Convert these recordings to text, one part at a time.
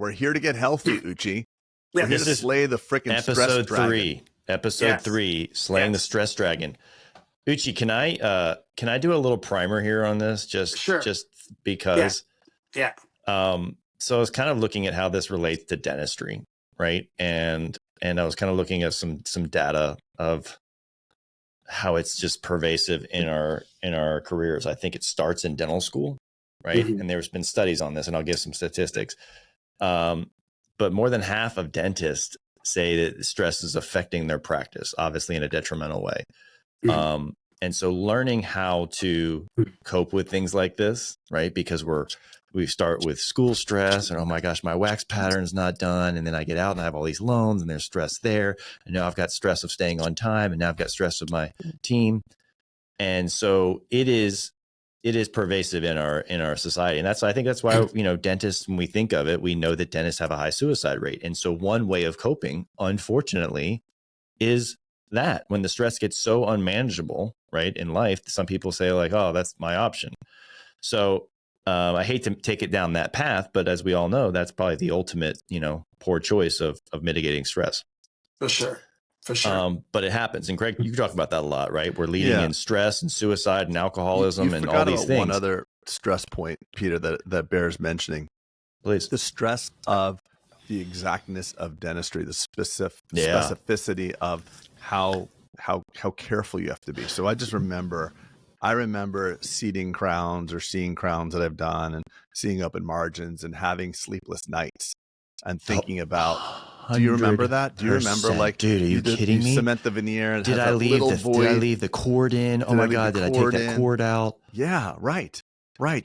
We're here to get healthy, Uche. Yeah, We're here this to is slay the freaking stress dragon. Episode 3, slaying the stress dragon. Uche, can I do a little primer here on this? Just because. Yeah. So I was kind of looking at how this relates to dentistry, right? And I was kind of looking at some data of how it's just pervasive in our careers. I think it starts in dental school, right? Mm-hmm. And there's been studies on this, and I'll give some statistics. But more than half of dentists say that stress is affecting their practice, obviously in a detrimental way. Mm-hmm. And so learning how to cope with things like this, right? Because we start with school stress and, oh my gosh, my wax pattern's not done. And then I get out and I have all these loans and there's stress there. And now I've got stress of staying on time. And now I've got stress of my team. And so it is pervasive in our society. And I think that's why, dentists, when we think of it, we know that dentists have a high suicide rate. And so one way of coping, unfortunately, is that when the stress gets so unmanageable, right, in life, some people say like, oh, that's my option. So I hate to take it down that path, but as we all know, that's probably the ultimate, poor choice of mitigating stress. For sure. But it happens. And Craig, you talk about that a lot, right? We're leading in stress and suicide and alcoholism and all these things. One other stress point, Peter, that bears mentioning. Please. The stress of the exactness of dentistry, the specificity of how careful you have to be. So I remember seating crowns or seeing crowns that I've done and seeing open margins and having sleepless nights and thinking about, do you remember that? Do you remember dude, are you kidding me? Cement the veneer and did I leave the cord in? Oh my God, did I take that cord out? Yeah, right.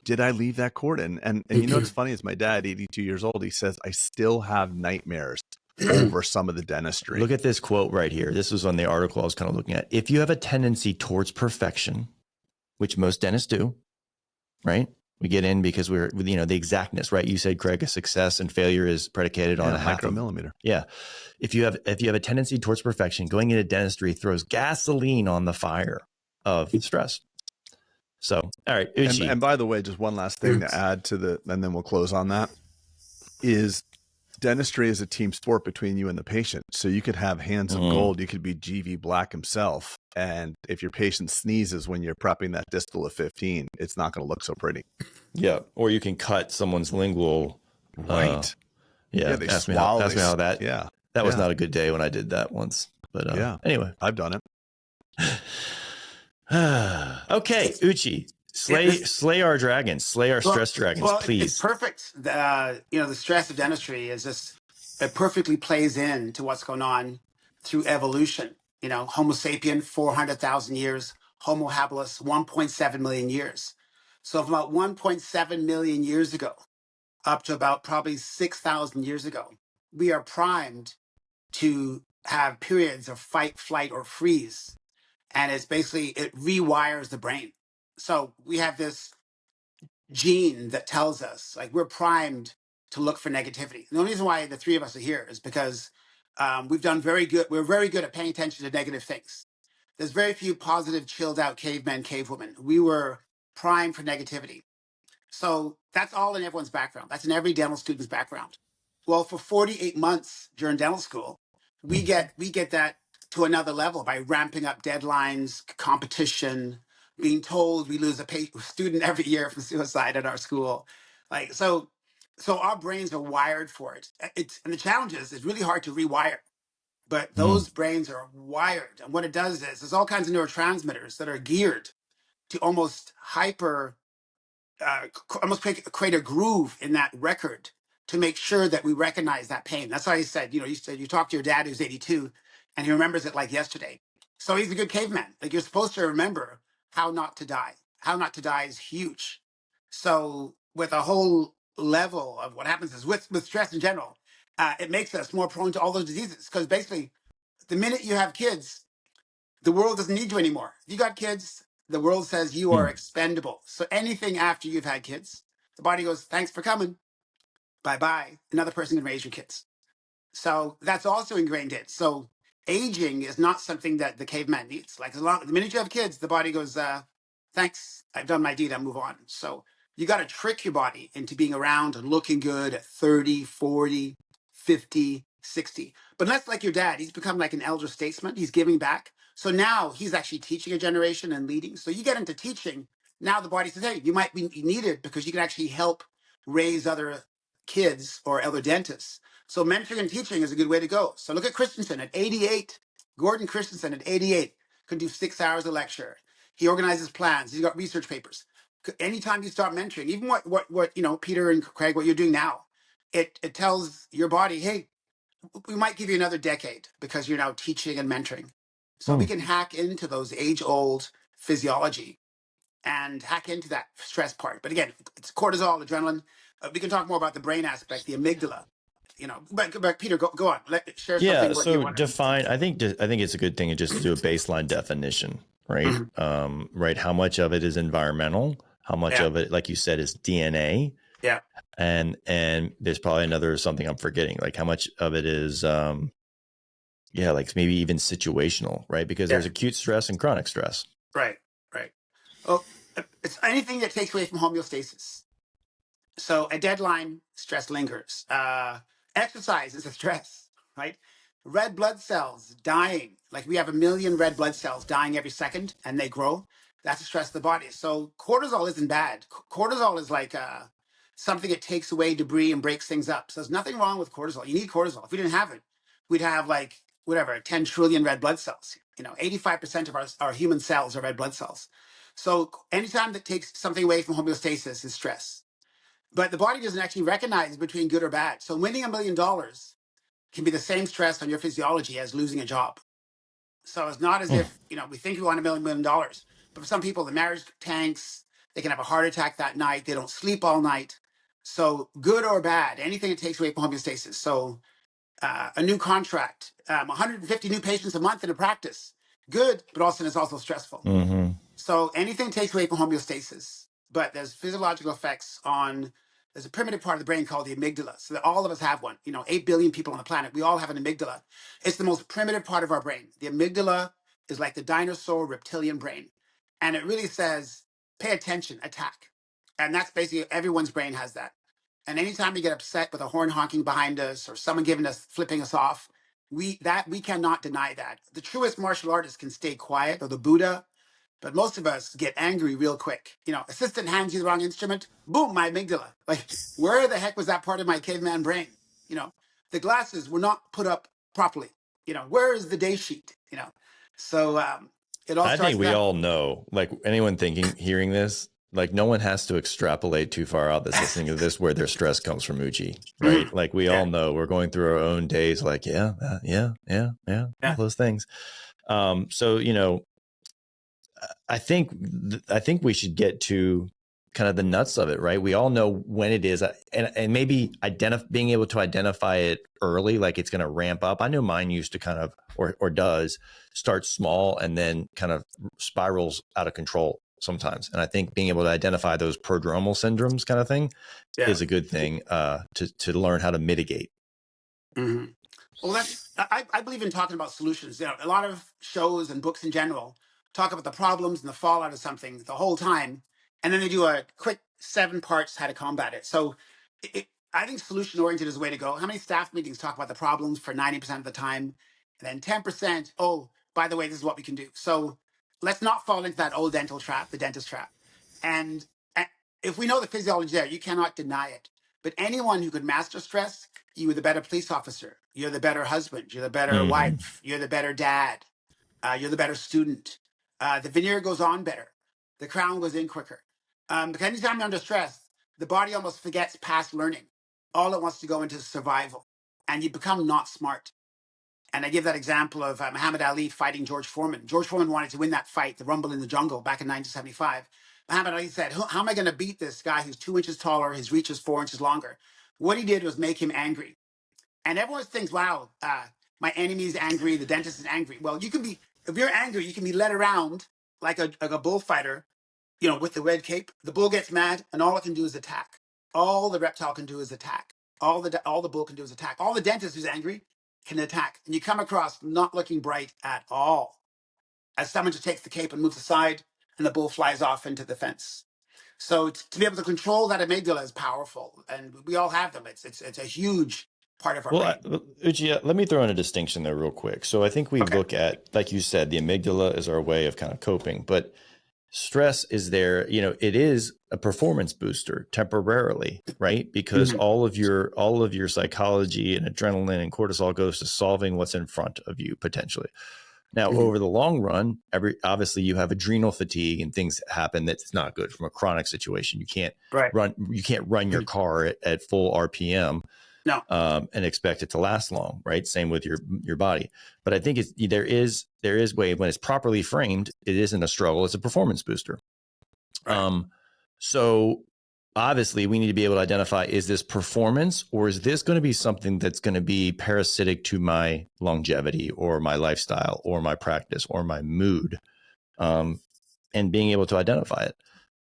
Did I leave that cord in? And you know what's funny is my dad, 82 years old, he says, I still have nightmares over some of the dentistry. Look at this quote right here. This was on the article I was kind of looking at. If you have a tendency towards perfection, which most dentists do, right? We get in because we're, the exactness, right? You said, Craig, a success and failure is predicated on a micromillimeter. Yeah. If you have a tendency towards perfection, going into dentistry throws gasoline on the fire of stress. So, all right. Uche. And by the way, just one last thing to add to and then we'll close on that, is dentistry is a team sport between you and the patient. So you could have hands of gold. You could be GV Black himself. And if your patient sneezes when you're prepping that distal of 15, it's not going to look so pretty. Yeah. Or you can cut someone's lingual. Right. They ask me how that. Yeah. That was not a good day when I did that once. But anyway. I've done it. Okay. Uche. Slay our dragons, slay our stress dragons, please. It's perfect. The stress of dentistry is just, it perfectly plays into what's going on through evolution. Homo sapien, 400,000 years, Homo habilis, 1.7 million years. So from about 1.7 million years ago up to about probably 6,000 years ago, we are primed to have periods of fight, flight, or freeze. And it's basically, it rewires the brain. So we have this gene that tells us, like, we're primed to look for negativity. The only reason why the three of us are here is because we've done very good. We're very good at paying attention to negative things. There's very few positive, chilled out cavemen, cavewomen. We were primed for negativity. So that's all in everyone's background. That's in every dental student's background. Well, for 48 months during dental school, we get that to another level by ramping up deadlines, competition, being told we lose a student every year from suicide at our school. So our brains are wired for it. And the challenge is, it's really hard to rewire, but those brains are wired. And what it does is, there's all kinds of neurotransmitters that are geared to almost create a groove in that record to make sure that we recognize that pain. That's why you said, you talk to your dad who's 82 and he remembers it like yesterday. So he's a good caveman. Like, you're supposed to remember how not to die. How not to die is huge. So with a whole level of what happens is with stress in general, it makes us more prone to all those diseases. Because basically, the minute you have kids, the world doesn't need you anymore. If you got kids, the world says you are expendable. So anything after you've had kids, the body goes, thanks for coming. Bye-bye. Another person can raise your kids. So that's also ingrained in. So aging is not something that the caveman needs. Like, the minute you have kids, the body goes, thanks, I've done my deed, I move on. So You got to trick your body into being around and looking good at 30, 40, 50, 60. But that's like your dad. He's become like an elder statesman. He's giving back. So now he's actually teaching a generation and leading. So you get into teaching. Now the body says, hey, you might be needed because you can actually help raise other kids or other dentists. So mentoring and teaching is a good way to go. So look at Christensen at 88. Gordon Christensen at 88 could do 6 hours a lecture. He organizes plans. He's got research papers. Anytime you start mentoring, even what Peter and Craig, what you're doing now, it tells your body, hey, we might give you another decade because you're now teaching and mentoring. So we can hack into those age-old physiology and hack into that stress part. But again, it's cortisol, adrenaline. We can talk more about the brain aspect, the amygdala. But Peter, go on. Share something. What you So want define. I think it's a good thing to just do a baseline definition, right? Right. How much of it is environmental? How much of it, like you said, is DNA? Yeah. And there's probably another something I'm forgetting. Like how much of it is, like maybe even situational, right? Because there's acute stress and chronic stress. Right. Well, it's anything that takes away from homeostasis. So a deadline, stress lingers. Exercise is a stress, right? Red blood cells dying. Like we have 1 million red blood cells dying every second and they grow. That's a stress of the body. So cortisol isn't bad. Cortisol is like something that takes away debris and breaks things up. So there's nothing wrong with cortisol. You need cortisol. If we didn't have it, we'd have like, 10 trillion red blood cells. 85% of our human cells are red blood cells. So anytime that takes something away from homeostasis is stress. But the body doesn't actually recognize between good or bad. So winning $1 million can be the same stress on your physiology as losing a job. So it's not as if, we think we want $1 million. But for some people, the marriage tanks, they can have a heart attack that night. They don't sleep all night. So good or bad, anything that takes away from homeostasis. So a new contract, 150 new patients a month in a practice. Good, but also it's also stressful. So anything takes away from homeostasis, but there's physiological effects on, there's a primitive part of the brain called the amygdala. So that all of us have one, 8 billion people on the planet. We all have an amygdala. It's the most primitive part of our brain. The amygdala is like the dinosaur reptilian brain. And it really says, pay attention, attack. And that's basically, everyone's brain has that. And anytime we get upset with a horn honking behind us or someone flipping us off, we cannot deny that. The truest martial artist can stay quiet, or the Buddha, but most of us get angry real quick. Assistant hands you the wrong instrument, boom, my amygdala. Like, where the heck was that part of my caveman brain? The glasses were not put up properly. Where is the day sheet? So it all starts. I think we all know, like anyone hearing this, like no one has to extrapolate too far out that's listening to this where their stress comes from, Uche, right? Like we all know we're going through our own days, like, all those things. So, I think we should get to kind of the nuts of it, right? We all know when it is, and maybe being able to identify it early, like it's going to ramp up. I know mine used to kind of, or does start small and then kind of spirals out of control sometimes. And I think being able to identify those prodromal syndromes kind of thing is a good thing to learn how to mitigate. Well, I believe in talking about solutions. A lot of shows and books in general talk about the problems and the fallout of something the whole time, and then they do a quick 7 parts how to combat it. So I think solution oriented is the way to go. How many staff meetings talk about the problems for 90% of the time, and then 10%, oh, by the way, this is what we can do. So let's not fall into that old dental trap, the dentist trap. And if we know the physiology there, you cannot deny it. But anyone who could master stress, you're the better police officer, you're the better husband, you're the better wife, you're the better dad, you're the better student. The veneer goes on better. The crown goes in quicker. Because anytime you're under stress, the body almost forgets past learning. All it wants to go into survival. And you become not smart. And I give that example of Muhammad Ali fighting George Foreman. George Foreman wanted to win that fight, the Rumble in the Jungle, back in 1975. Muhammad Ali said, how am I going to beat this guy who's 2 inches taller, his reach is 4 inches longer? What he did was make him angry. And everyone thinks, wow, my enemy's angry, the dentist is angry. Well, if you're angry, you can be led around like a bullfighter, with the red cape. The bull gets mad and all it can do is attack. All the reptile can do is attack. All the bull can do is attack. All the dentist who's angry can attack. And you come across not looking bright at all as someone just takes the cape and moves aside and the bull flies off into the fence. So to be able to control that amygdala is powerful, and we all have them. It's a huge part of our brain. Uche, let me throw in a distinction there real quick. So I think we look at, like you said, the amygdala is our way of kind of coping, but stress is there, it is a performance booster temporarily, right? Because all of your psychology and adrenaline and cortisol goes to solving what's in front of you potentially. Now, over the long run, obviously you have adrenal fatigue and things happen that's not good from a chronic situation. You can't run your car at full RPM. No. And expect it to last long, right? Same with your body. But I think there is way, when it's properly framed, it isn't a struggle, it's a performance booster. Right. So obviously we need to be able to identify, is this performance, or is this going to be something that's going to be parasitic to my longevity or my lifestyle or my practice or my mood, and being able to identify it.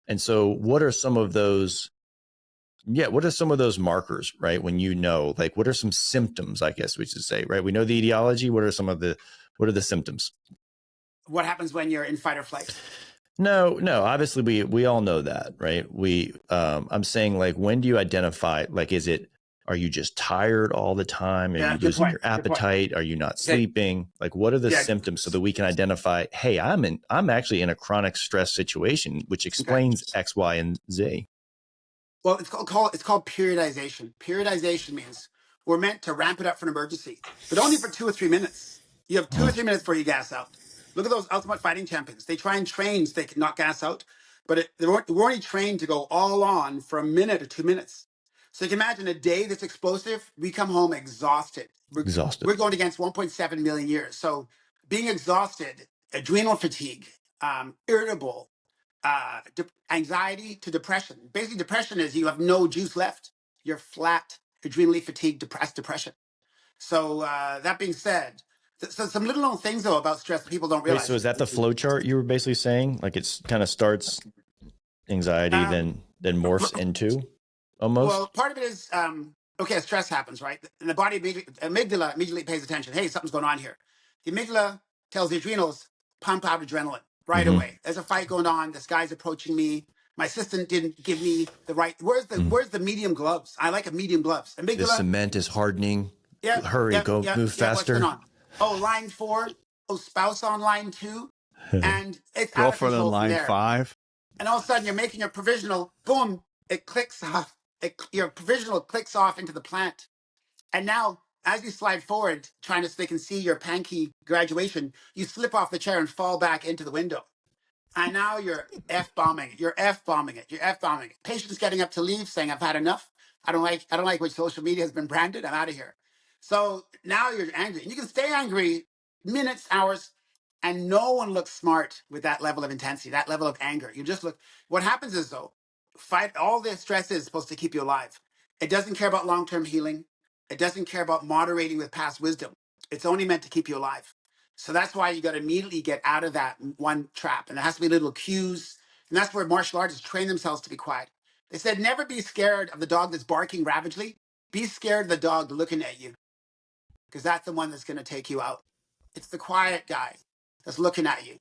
And so what are some of those markers, right? When like, what are some symptoms, I guess we should say, right? We know the etiology. What are the symptoms? What happens when you're in fight or flight? No, obviously we all know that, right? I'm saying, like, when do you identify, like, are you just tired all the time? Are you losing your appetite? Are you not sleeping? Like, what are the symptoms so that we can identify, hey, I'm actually in a chronic stress situation, which explains X, Y, and Z. Well, it's called periodization. Periodization means we're meant to ramp it up for an emergency, but only for 2 or 3 minutes. You have 2 or 3 minutes before you gas out. Look at those ultimate fighting champions. They try and train so they can not gas out, but we're only trained to go all on for a minute or 2 minutes. So you can imagine a day that's explosive. We come home exhausted. We're going against 1.7 million years. So being exhausted, adrenal fatigue, irritable, anxiety to depression. Basically, depression is you have no juice left. You're flat, adrenally fatigued, depressed, depression. So that being said, so some little known things though about stress that people don't realize. Wait, so is that the flow chart you were basically saying? Like, it's kind of starts anxiety, then morphs into almost? Well, part of it is, stress happens, right? And the body amygdala immediately pays attention. Hey, something's going on here. The amygdala tells the adrenals, pump out adrenaline right away. There's a fight going on. This guy's approaching me. My assistant didn't give me the right. Where's the medium gloves? I like a medium gloves. Amygdala. The cement is hardening. Yeah. Hurry, move faster. What's going on? Oh, line 4. Oh, spouse on line 2. And it's girlfriend on line 5. And all of a sudden you're making a provisional. Boom! It clicks off. Your provisional clicks off into the plant. And now, as you slide forward, so they can see your panky graduation, you slip off the chair and fall back into the window. And now you're F-bombing it. You're F-bombing it. Patients getting up to leave, saying, I've had enough. I don't like what social media has been branded. I'm out of here. So now you're angry. And you can stay angry minutes, hours, and no one looks smart with that level of intensity, that level of anger. You just look. What happens is, though, all this stress is supposed to keep you alive. It doesn't care about long-term healing. It doesn't care about moderating with past wisdom. It's only meant to keep you alive. So that's why you got to immediately get out of that one trap. And there has to be little cues. And that's where martial artists train themselves to be quiet. They said, never be scared of the dog that's barking ravagely. Be scared of the dog looking at you, because that's the one that's going to take you out. It's the quiet guy that's looking at you,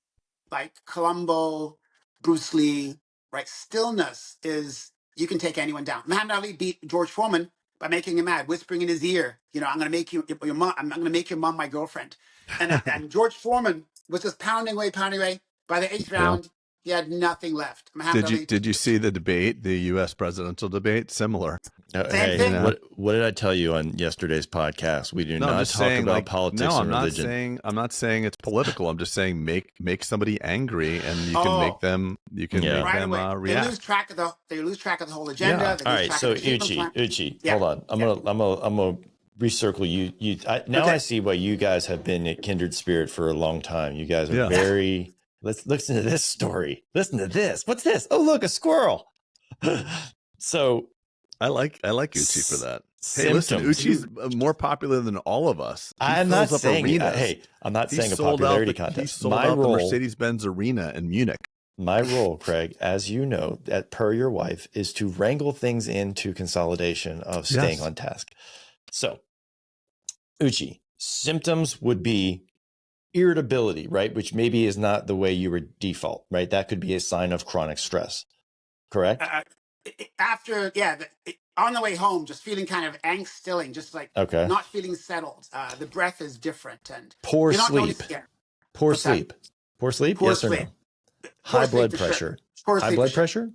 like Columbo, Bruce Lee, right? Stillness is, you can take anyone down. Muhammad Ali beat George Foreman by making him mad, whispering in his ear, I'm going to make you your mom. I'm going to make your mom my girlfriend. And George Foreman was just pounding away. By the 8th round, he had nothing left. Did you see the debate, the U.S. presidential debate? Similar. Same thing. What did I tell you on yesterday's podcast? We do not talk about politics and religion. I'm not saying it's political. I'm just saying make somebody angry, and you can make them. You can make them react. They lose track of the whole agenda. Yeah. All right. So Uche, hold on. I'm gonna recircle you. I see why you guys have been a kindred spirit for a long time. You guys are very. Let's listen to this story. Listen to this. What's this? Oh, look, a squirrel. So I like Uche for that. Hey, listen, Uche's more popular than all of us. I'm not saying I'm not saying a popularity contest. He sold out the Mercedes-Benz Arena in Munich. My role, Craig, as you know, per your wife, is to wrangle things into consolidation of staying on task. So, Uche, symptoms would be irritability, right? Which maybe is not the way you would default, right? That could be a sign of chronic stress. correct? After, on the way home, just feeling kind of angst-stilling, just like Okay. not feeling settled. The breath is different, and Poor you're not sleep. noticing. Yeah, Poor what's that? sleep. Poor sleep? Poor Yes or sleep. no? Poor High sleep blood for sure. pressure. Poor High sleep for blood sure. pressure?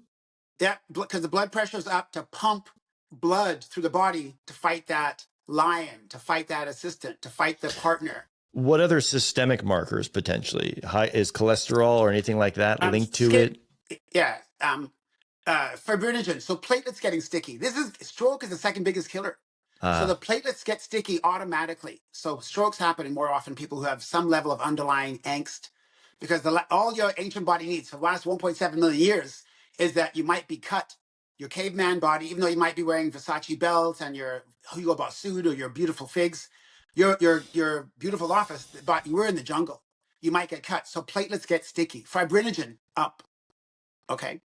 Yeah, because the blood pressure is up to pump blood through the body to fight that lion, to fight that assistant, to fight the partner. What other systemic markers potentially? High is cholesterol or anything like that linked to Skin, it? yeah. Fibrinogen. So platelets getting sticky. Stroke is the second biggest killer. So the platelets get sticky automatically. So strokes happen in more often people who have some level of underlying angst, because all your ancient body needs for the last 1.7 million years is that you might be cut. Your caveman body, even though you might be wearing Versace belts and your Hugo Boss suit or your beautiful figs, your beautiful office, but you were in the jungle. You might get cut. So platelets get sticky. Fibrinogen up. Okay.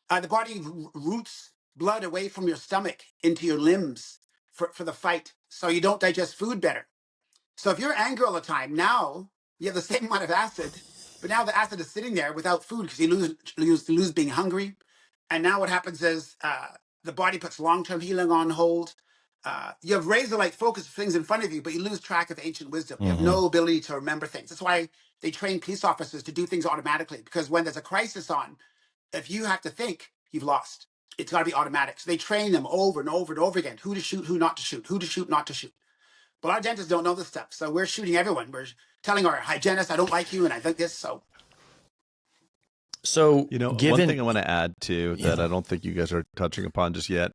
The body routes blood away from your stomach into your limbs for the fight, so you don't digest food better. So if you're angry all the time, now you have the same amount of acid, but now the acid is sitting there without food because you lose being hungry. And now what happens is the body puts long-term healing on hold. You have razor-like focus of things in front of you, but you lose track of ancient wisdom. You have no ability to remember things. That's why they train police officers to do things automatically, because when there's a crisis on, if you have to think, you've lost. It's got to be automatic. So they train them over and over and over again: who to shoot, who not to shoot, who to shoot, not to shoot. But our dentists don't know this stuff, so we're shooting everyone. We're telling our hygienist, "I don't like you, and I think this." So one thing I want to add to that I don't think you guys are touching upon just yet.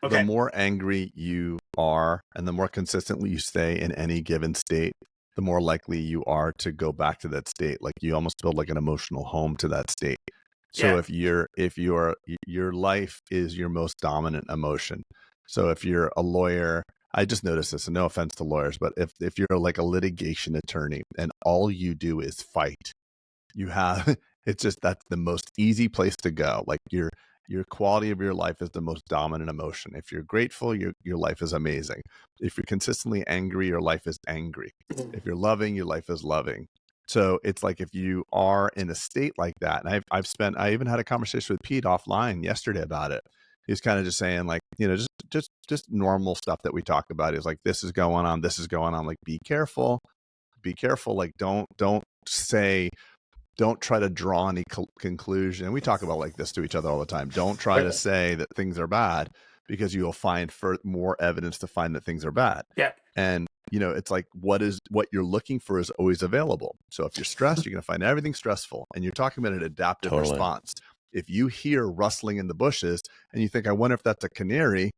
Okay. The more angry you are and the more consistently you stay in any given state, the more likely you are to go back to that state. Like you almost build like an emotional home to that state. So if your life is your most dominant emotion. So if you're a lawyer, I just noticed this, and no offense to lawyers, but if you're like a litigation attorney and all you do is fight, it's just, that's the most easy place to go. Like your quality of your life is the most dominant emotion. If you're grateful, your life is amazing. If you're consistently angry, your life is angry. If you're loving, your life is loving. So it's like if you are in a state like that, and I even had a conversation with Pete offline yesterday about it. He's kind of just saying like, just normal stuff that we talk about. Is like, this is going on, like, be careful. Like, don't try to draw any conclusion. And we talk about like this to each other all the time. Don't try to say that things are bad, because you will find more evidence to find that things are bad. Yeah. And it's like what you're looking for is always available. So if you're stressed, you're going to find everything stressful. And you're talking about an adaptive response. If you hear rustling in the bushes and you think, I wonder if that's a canary,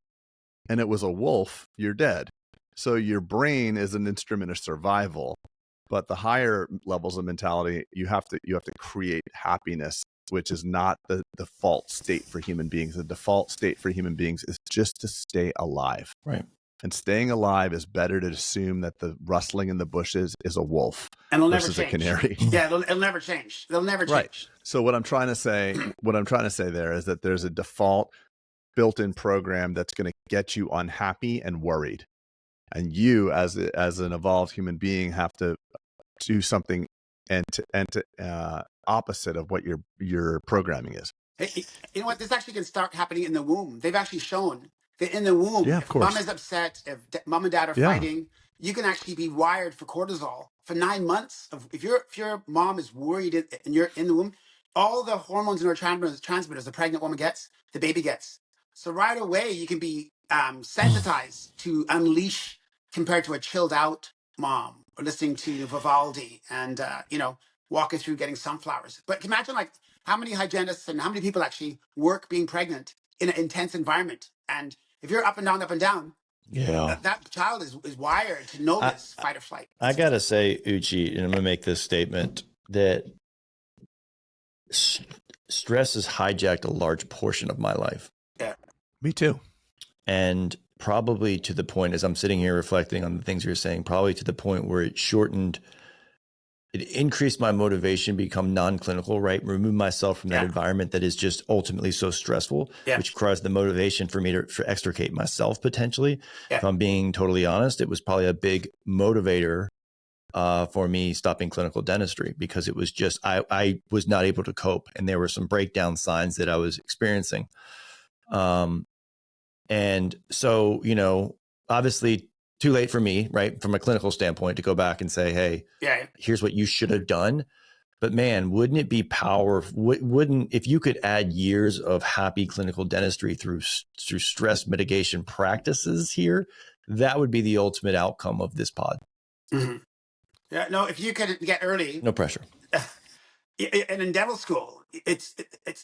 and it was a wolf, you're dead. So your brain is an instrument of survival. But the higher levels of mentality, you have to create happiness, which is not the default state for human beings. The default state for human beings is just to stay alive. Right. And staying alive is better to assume that the rustling in the bushes is a wolf versus a canary. Yeah, it'll never change. They'll never change. Right. So what I'm trying to say there is that there's a default built-in program that's going to get you unhappy and worried. And you, as an evolved human being, have to do something and opposite of what your programming is. Hey, you know what? This actually can start happening in the womb. They've actually shown that in the womb, of if course. mom is upset, if mom and dad are fighting, you can actually be wired for cortisol for 9 months. If your mom is worried and you're in the womb, all the hormones and neurotransmitters the pregnant woman gets, the baby gets. So right away, you can be sensitized to unleash compared to a chilled out mom, or listening to Vivaldi and walking through getting sunflowers. But imagine like how many hygienists and how many people actually work being pregnant in an intense environment. And if you're up and down, that child is wired to know this fight or flight. I got to say, Uche, and I'm going to make this statement, that stress has hijacked a large portion of my life. Yeah. Me too. And probably to the point, as I'm sitting here reflecting on the things you're saying, probably to the point where it increased my motivation, become non-clinical, right? Remove myself from that environment that is just ultimately so stressful, which caused the motivation for me to extricate myself potentially. If I'm being totally honest, it was probably a big motivator for me stopping clinical dentistry, because it was just, I was not able to cope, and there were some breakdown signs that I was experiencing. And so, you know, obviously too late for me, right, from a clinical standpoint, to go back and say, hey, here's what you should have done. But man, wouldn't it be wouldn't, if you could add years of happy clinical dentistry through stress mitigation practices here, that would be the ultimate outcome of this pod. Mm-hmm. Yeah, no, if you could get early, no pressure. And in dental school, it's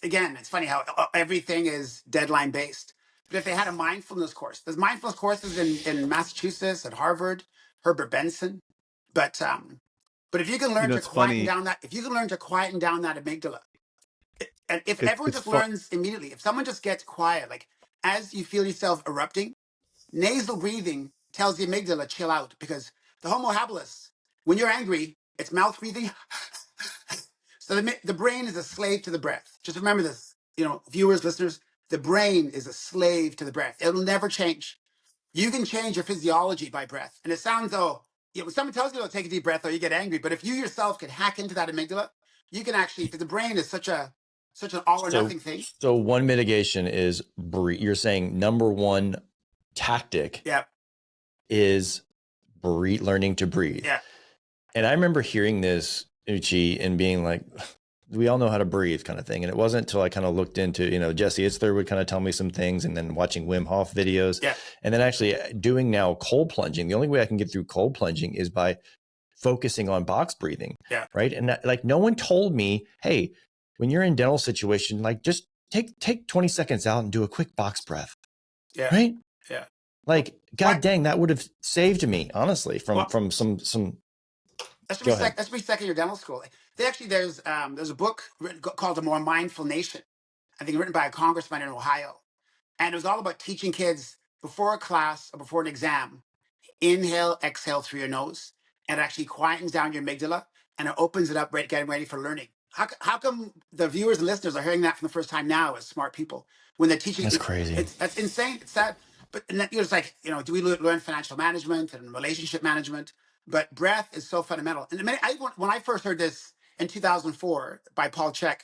again, it's funny how everything is deadline based. But if they had a mindfulness course, there's mindfulness courses in Massachusetts at Harvard, Herbert Benson. But if you can learn to quieten down that, amygdala, and if everyone just learns immediately, if someone just gets quiet, like as you feel yourself erupting, nasal breathing tells the amygdala chill out, because the Homo habilis, when you're angry, it's mouth breathing. So the brain is a slave to the breath. Just remember this, you know, viewers, listeners, the brain is a slave to the breath. It'll never change. You can change your physiology by breath. And it sounds, when someone tells you to take a deep breath or you get angry, but if you yourself can hack into that amygdala, you can actually, because the brain is such an all or nothing thing. So one mitigation is breathe. You're saying number one tactic is learning to breathe. Yeah. And I remember hearing this, Uche, and being like, we all know how to breathe, kind of thing. And it wasn't until I kind of looked into, you know, Jesse Itzler would kind of tell me some things, and then watching Wim Hof videos, and then actually doing now cold plunging. The only way I can get through cold plunging is by focusing on box breathing. Right. And like, no one told me, hey, when you're in dental situation, like just take 20 seconds out and do a quick box breath. Right. Like, God dang, that would have saved me, honestly, from some. Let's reset your dental school. There's a book called A More Mindful Nation, I think written by a congressman in Ohio. And it was all about teaching kids before a class or before an exam, inhale, exhale through your nose, and it actually quietens down your amygdala and it opens it up, getting ready for learning. How come the viewers and listeners are hearing that for the first time now as smart people when they're teaching? That's crazy. That's insane. It's sad. But it's like, you know, do we learn financial management and relationship management? But breath is so fundamental. And when I first heard this in 2004 by Paul Chek,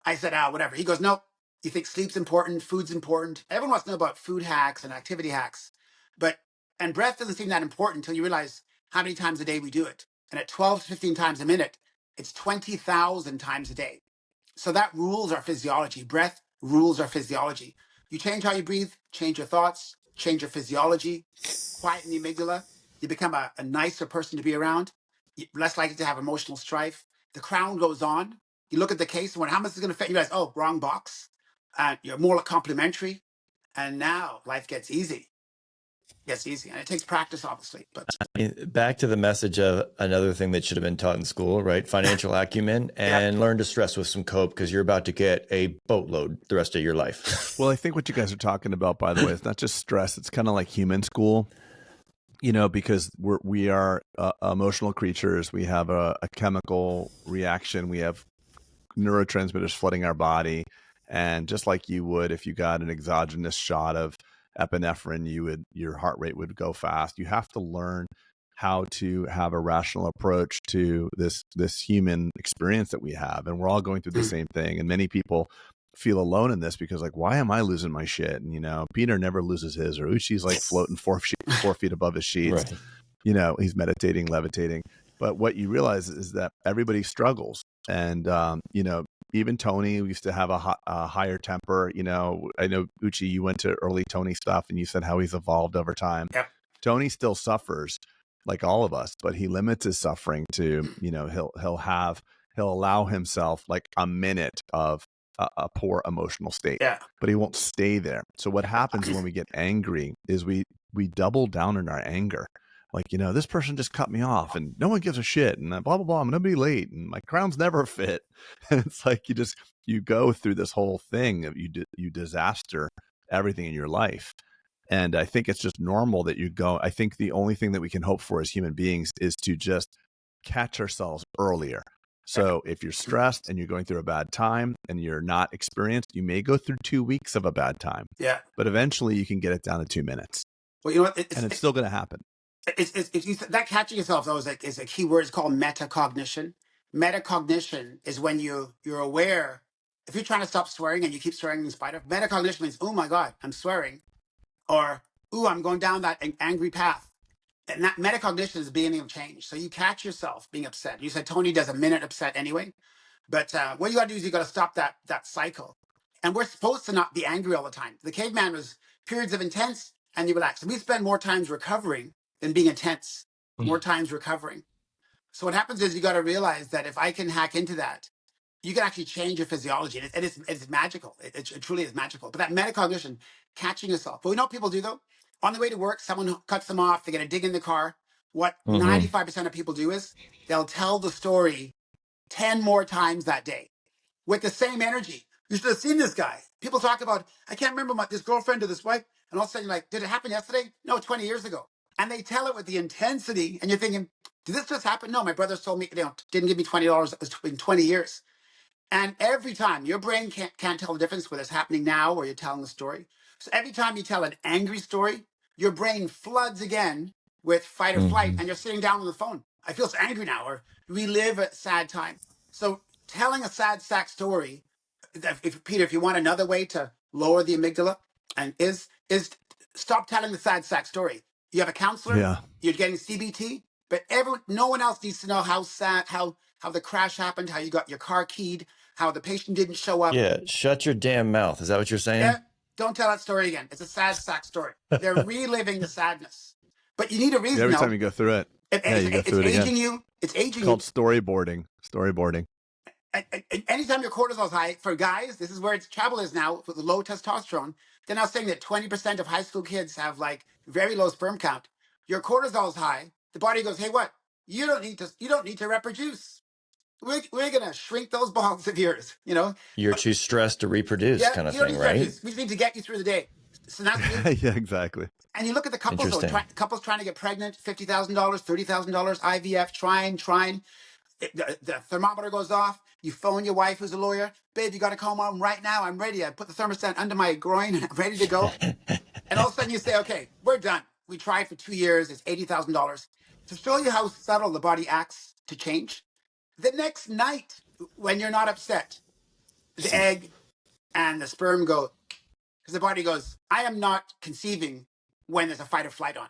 I said, whatever. He goes, nope. You think sleep's important, food's important. Everyone wants to know about food hacks and activity hacks. And breath doesn't seem that important until you realize how many times a day we do it. And at 12 to 15 times a minute, it's 20,000 times a day. So that rules our physiology. Breath rules our physiology. You change how you breathe, change your thoughts, change your physiology, quieten the amygdala. You become a nicer person to be around, less likely to have emotional strife. The crown goes on. You look at the case, and how much is going to fit? You realize, oh, wrong box. You're more complimentary. And now life gets easy. And it takes practice, obviously. But back to the message of another thing that should have been taught in school, right? Financial acumen, and learn to stress with some cope, because you're about to get a boatload the rest of your life. Well, I think what you guys are talking about, by the way, is not just stress. It's kind of like human school, you know, because we are emotional creatures. We have a chemical reaction. We have neurotransmitters flooding our body. And just like you would if you got an exogenous shot of epinephrine, your heart rate would go fast. You have to learn how to have a rational approach to this human experience that we have. And we're all going through the same thing. And many people feel alone in this because, like, why am I losing my shit? And, you know, Peter never loses his, or Uche's like floating 4 feet above his sheets. Right. You know, he's meditating, levitating. But what you realize is that everybody struggles. And, you know, even Tony used to have a higher temper. You know, I know, Uche, you went to early Tony stuff and you said how he's evolved over time. Yep. Tony still suffers like all of us, but he limits his suffering to, you know, he'll allow himself like a minute of a poor emotional state, but he won't stay there. So what happens when we get angry is we double down in our anger. Like, you know, this person just cut me off and no one gives a shit and blah, blah, blah. I'm going to be late and my crown's never fit. And it's like, you go through this whole thing of you disaster everything in your life. And I think it's just normal that I think the only thing that we can hope for as human beings is to just catch ourselves earlier. So if you're stressed and you're going through a bad time and you're not experienced, you may go through 2 weeks of a bad time. Yeah. But eventually you can get it down to 2 minutes. Well, you know what? And it's still going to happen. That catching yourself though is a key word. It's called metacognition. Metacognition is when you're aware. If you're trying to stop swearing and you keep swearing in spite of, metacognition means, oh my God, I'm swearing, or ooh, I'm going down that angry path. And that metacognition is the beginning of change. So you catch yourself being upset. You said Tony does a minute upset anyway, but what you got to do is you got to stop that cycle. And we're supposed to not be angry all the time. The caveman was periods of intense and you relax. We spend more times recovering than being intense. More times recovering. So what happens is you got to realize that if I can hack into that, you can actually change your physiology. And it's magical. It truly is magical. But that metacognition, catching yourself. But we know what people do though. On the way to work, someone cuts them off. They get a dig in the car. What 95% of people do is they'll tell the story 10 more times that day with the same energy. You should have seen this guy. People talk about, I can't remember this girlfriend or this wife. And all of a sudden you're like, did it happen yesterday? No, 20 years ago. And they tell it with the intensity. And you're thinking, did this just happen? No, my brother told me, didn't give me $20. It was in 20 years. And every time your brain can't tell the difference whether it's happening now or you're telling the story. So every time you tell an angry story, your brain floods again with fight or flight, and you're sitting down on the phone. I feel so angry now, or relive a sad time. So telling a sad sack story, Peter, if you want another way to lower the amygdala, and is stop telling the sad sack story. You have a counselor, you're getting CBT, but no one else needs to know how sad, how the crash happened, how you got your car keyed, how the patient didn't show up. Yeah, shut your damn mouth. Is that what you're saying? Yeah, don't tell that story again. It's a sad sack story. They're reliving the sadness. But you need a reason. Every time you go through it. It's aging you. It's aging you. It's called storyboarding. Storyboarding. Anytime your cortisol is high, for guys, this is where its trouble is now with the low testosterone. They're now saying that 20% of high school kids have like very low sperm count. Your cortisol is high. The body goes, hey, what? You don't need to reproduce. We're gonna shrink those balls of yours. You're too stressed to reproduce, kind of thing, right? We just need to get you through the day. So that's yeah, exactly. And you look at the couples though. Couples trying to get pregnant, $50,000, $30,000 IVF, trying. The thermometer goes off. You phone your wife, who's a lawyer. Babe, you got to come home right now. I'm ready. I put the thermostat under my groin and I'm ready to go. And all of a sudden you say, okay, we're done. We tried for 2 years. It's $80,000. To show you how subtle the body acts to change, the next night, when you're not upset, the egg and the sperm go, because the body goes, I am not conceiving when there's a fight or flight on.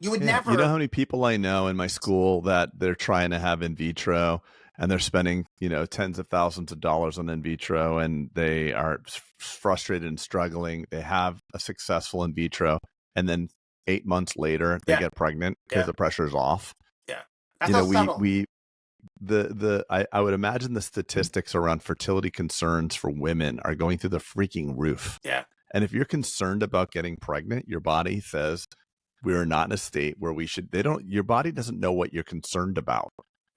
You would never. You know how many people I know in my school that they're trying to have in vitro and they're spending, tens of thousands of dollars on in vitro and they are frustrated and struggling. They have a successful in vitro and then 8 months later they get pregnant because the pressure is off. Yeah. That's how subtle. I would imagine the statistics around fertility concerns for women are going through the freaking roof. Yeah. And if you're concerned about getting pregnant, your body says we are not in a state where your body doesn't know what you're concerned about.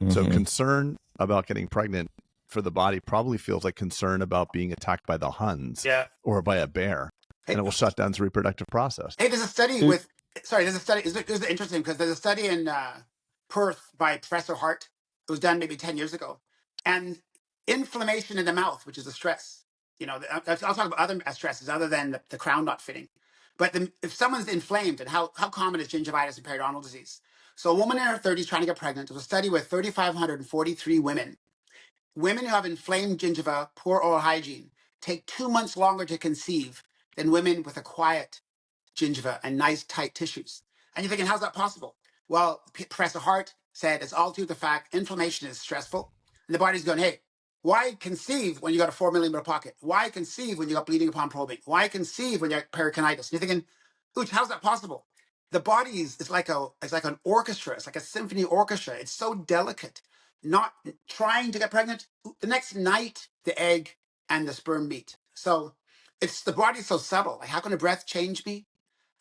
So concern about getting pregnant for the body probably feels like concern about being attacked by the Huns or by a bear. And it will shut down the reproductive process. Hey, there's a study it's interesting because there's a study in Perth by Professor Hart. It was done maybe 10 years ago. And inflammation in the mouth, which is a stress. I'll talk about other stresses other than the crown not fitting. But if someone's inflamed, and how common is gingivitis and periodontal disease? So a woman in her 30s trying to get pregnant. There was a study with 3,543 women. Women who have inflamed gingiva, poor oral hygiene, take 2 months longer to conceive than women with a quiet gingiva and nice tight tissues. And you're thinking, how's that possible? Well, Professor Hart said it's all due to the fact inflammation is stressful. And the body's going, hey, why conceive when you got a 4 millimeter pocket? Why conceive when you got bleeding upon probing? Why conceive when you have peritonitis? And you're thinking, Uche, how's that possible? The body is like an orchestra. It's like a symphony orchestra. It's so delicate. Not trying to get pregnant. The next night, the egg and the sperm meet. So it's the body's so subtle. Like, how can a breath change me?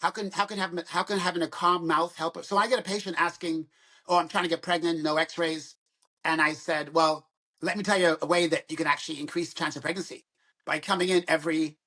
How can having a calm mouth help? So I get a patient asking, "Oh, I'm trying to get pregnant, no X-rays," and I said, "Well, let me tell you a way that you can actually increase the chance of pregnancy by coming in every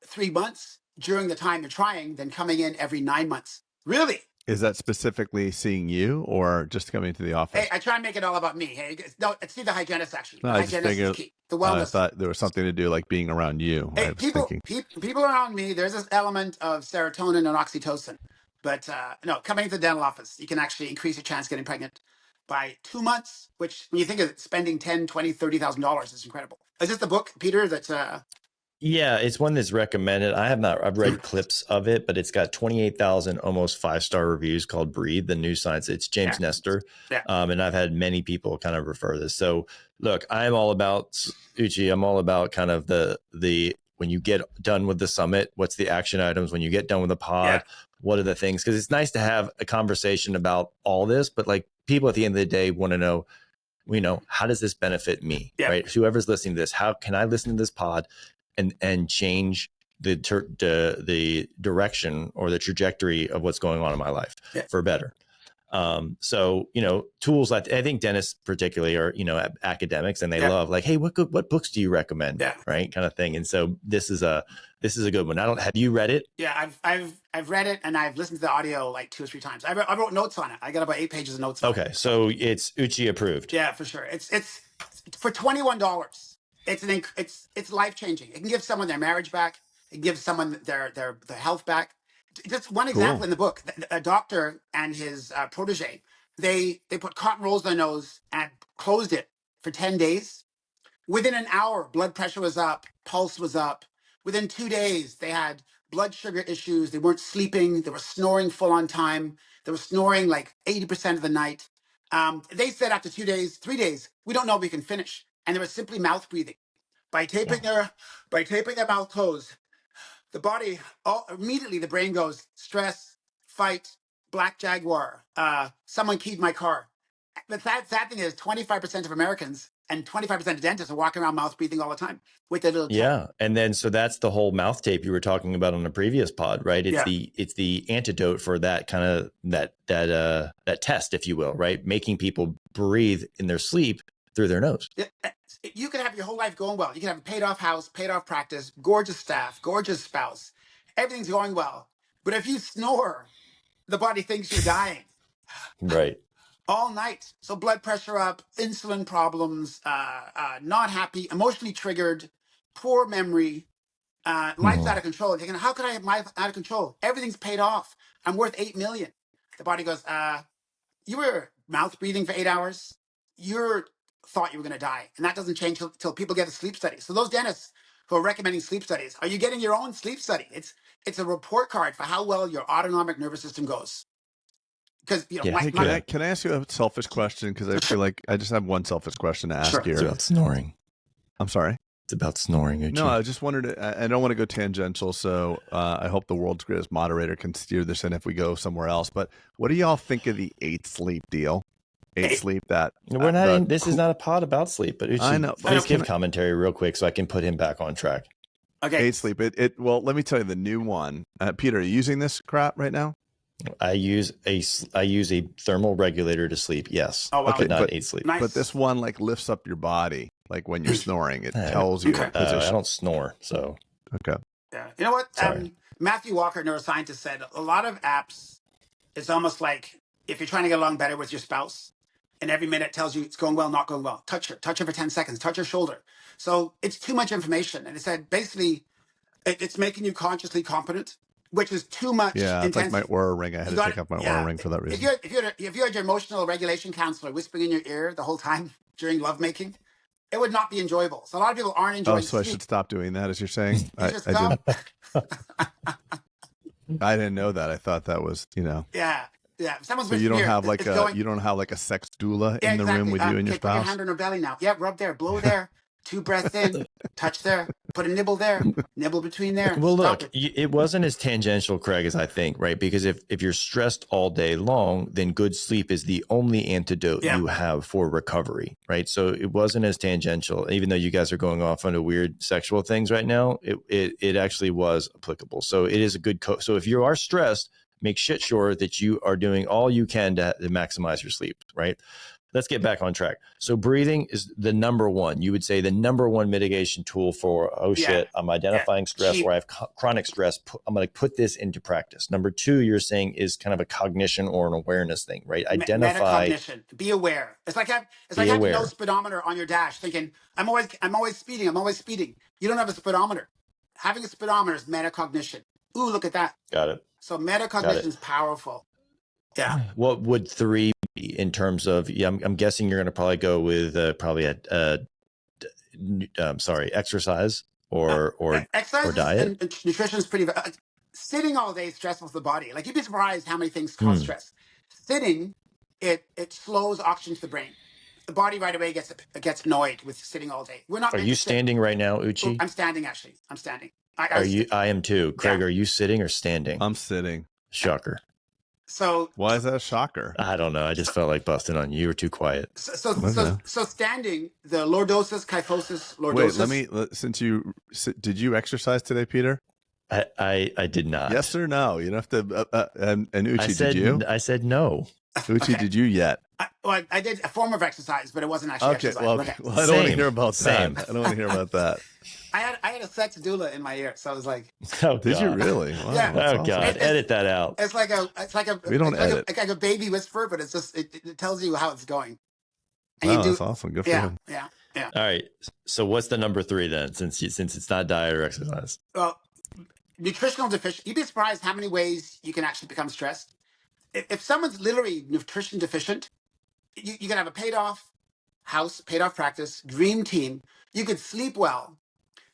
3 months during the time you're trying, then coming in every 9 months." Really? Is that specifically seeing you or just coming to the office? Hey, I try and make it all about me. Hey, no, it's the hygienist actually. No, The hygienist is key. The wellness. I thought there was something to do like being around you. Hey, people around me, there's this element of serotonin and oxytocin. But no, coming into the dental office, you can actually increase your chance of getting pregnant by 2 months, which when you think of it, spending $10, $20, $30,000 is incredible. Is this the book, Peter, that's Yeah, it's one that's recommended. I've read clips of it, but it's got 28,000 almost 5-star reviews called Breathe, the new science. It's James Nestor. Yeah. And I've had many people kind of refer this. So look, I'm all about Uche. I'm all about kind of the when you get done with the summit, what's the action items? When you get done with the pod, what are the things? Because it's nice to have a conversation about all this, but like people at the end of the day want to know, how does this benefit me? Right? Whoever's listening to this, how can I listen to this pod and change the direction or the trajectory of what's going on in my life for better? So, tools I think dentists particularly are, academics, and they love like, hey, what books do you recommend? Right. Kind of thing. And so this is a good one. Have you read it? Yeah, I've read it, and I've listened to the audio like 2 or 3 times. I wrote notes on it. I got about 8 pages of notes on it. Okay. So it's Uche approved. Yeah, for sure. It's for $21. It's life-changing. It can give someone their marriage back. It gives someone their health back. Just one example in the book, a doctor and his protege, they put cotton rolls on their nose and closed it for 10 days. Within an hour, blood pressure was up, pulse was up. Within 2 days, they had blood sugar issues. They weren't sleeping. They were snoring full on time. They were snoring like 80% of the night. They said after 2 days, 3 days, we don't know if we can finish. And they were simply mouth breathing. By taping their mouth closed, the body, immediately the brain goes, stress, fight, black jaguar, someone keyed my car. The sad thing is 25% of Americans and 25% of dentists are walking around mouth breathing all the time with their little tape. Yeah. And then, so that's the whole mouth tape you were talking about on the previous pod, right? It's the antidote for that kind of that test, if you will, right? Making people breathe in their sleep through their nose. You could have your whole life going well. You can have a paid off house, paid off practice, gorgeous staff, gorgeous spouse. Everything's going well. But if you snore, the body thinks you're dying. Right. All night. So blood pressure up, insulin problems, not happy, emotionally triggered, poor memory, life's out of control. You're thinking, how could I have life out of control? Everything's paid off. I'm worth $8 million. The body goes, you were mouth breathing for 8 hours. You thought you were going to die. And that doesn't change till people get a sleep study. So those dentists who are recommending sleep studies, are you getting your own sleep study? It's a report card for how well your autonomic nervous system goes. Because can I ask you a selfish question? Because I feel like I just have one selfish question to ask here. It's about snoring. I'm sorry. It's about snoring. Uche. No, I just wondered. I don't want to go tangential, so I hope the world's greatest moderator can steer this in if we go somewhere else. But what do y'all think of the 8 sleep deal? 8 sleep that we're not in. This is not a pod about sleep, but Uche, I know. Please give commentary real quick so I can put him back on track. Okay. 8 sleep. Well, let me tell you the new one. Peter, are you using this crap right now? I use a thermal regulator to sleep. Yes. Oh, wow. But not 8 sleep. Nice. But this one like lifts up your body, like when you're snoring. It tells you what position. I don't snore, so okay. Yeah. You know what? Matthew Walker, neuroscientist, said a lot of apps. It's almost like if you're trying to get along better with your spouse, and every minute tells you it's going well, not going well. Touch her for 10 seconds. Touch her shoulder. So it's too much information. And it said basically it's making you consciously competent, which is too much. Yeah, it's like my Oura ring. I had to take off my Oura ring for that reason. If you had your emotional regulation counselor whispering in your ear the whole time during lovemaking, it would not be enjoyable. So a lot of people aren't enjoying so sleep. I should stop doing that, as you're saying? I didn't know that. I thought that was, Yeah. Yeah. Someone's so you don't have like a sex doula in the room with you and your spouse? Put your hand on her belly now. Yeah, rub there, blow there. 2 breaths in, touch there, put a nibble there, nibble between there. Well, look, it wasn't as tangential, Craig, as I think, right? Because if you're stressed all day long, then good sleep is the only antidote you have for recovery, right? So it wasn't as tangential, even though you guys are going off onto weird sexual things right now. It actually was applicable. So it is a good so if you are stressed, make sure that you are doing all you can to maximize your sleep, right? Let's get back on track. So breathing is the number one. You would say the number one mitigation tool for, I'm identifying stress or I have chronic stress. I'm going to put this into practice. Number 2, you're saying is kind of a cognition or an awareness thing, right? Identify. Metacognition. Be aware. It's like having no speedometer on your dash thinking, I'm always speeding. I'm always speeding. You don't have a speedometer. Having a speedometer is metacognition. Ooh, look at that. Got it. So metacognition is powerful. Yeah. What would 3 be in terms of? Yeah, I'm guessing you're going to probably go with probably exercise or exercise diet. and nutrition is pretty. Sitting all day is stressful for the body. Like you'd be surprised how many things cause stress. Sitting, it slows oxygen to the brain. The body right away gets annoyed with sitting all day. We're not. Are you standing right now, Uche? I'm standing actually. I'm standing. I am too. Craig, Yeah. Are you sitting or standing? I'm sitting. Shocker. So why is that a shocker? I don't know. I just felt like busting on you. You were too quiet. So standing, the lordosis, kyphosis, lordosis. Wait, did you exercise today, Peter? I did not. Yes or no? You don't have to. And Uche, did you? I said no. Uche, did you yet? I did a form of exercise, but it wasn't actually exercise. Well, I don't want to hear about that. I don't want to hear about that. I had a sex doula in my ear, so I was like, "Oh, did you really? Wow, yeah. Oh awesome. God, edit that out." It's like a baby whisper, but it's just it tells you how it's going. And that's awesome. Good for him. Yeah. All right. So what's the number 3 then? Since it's not diet or exercise. Well, nutritional deficient. You'd be surprised how many ways you can actually become stressed. If someone's literally nutrition deficient, you can have a paid off house, paid off practice, dream team. You could sleep well.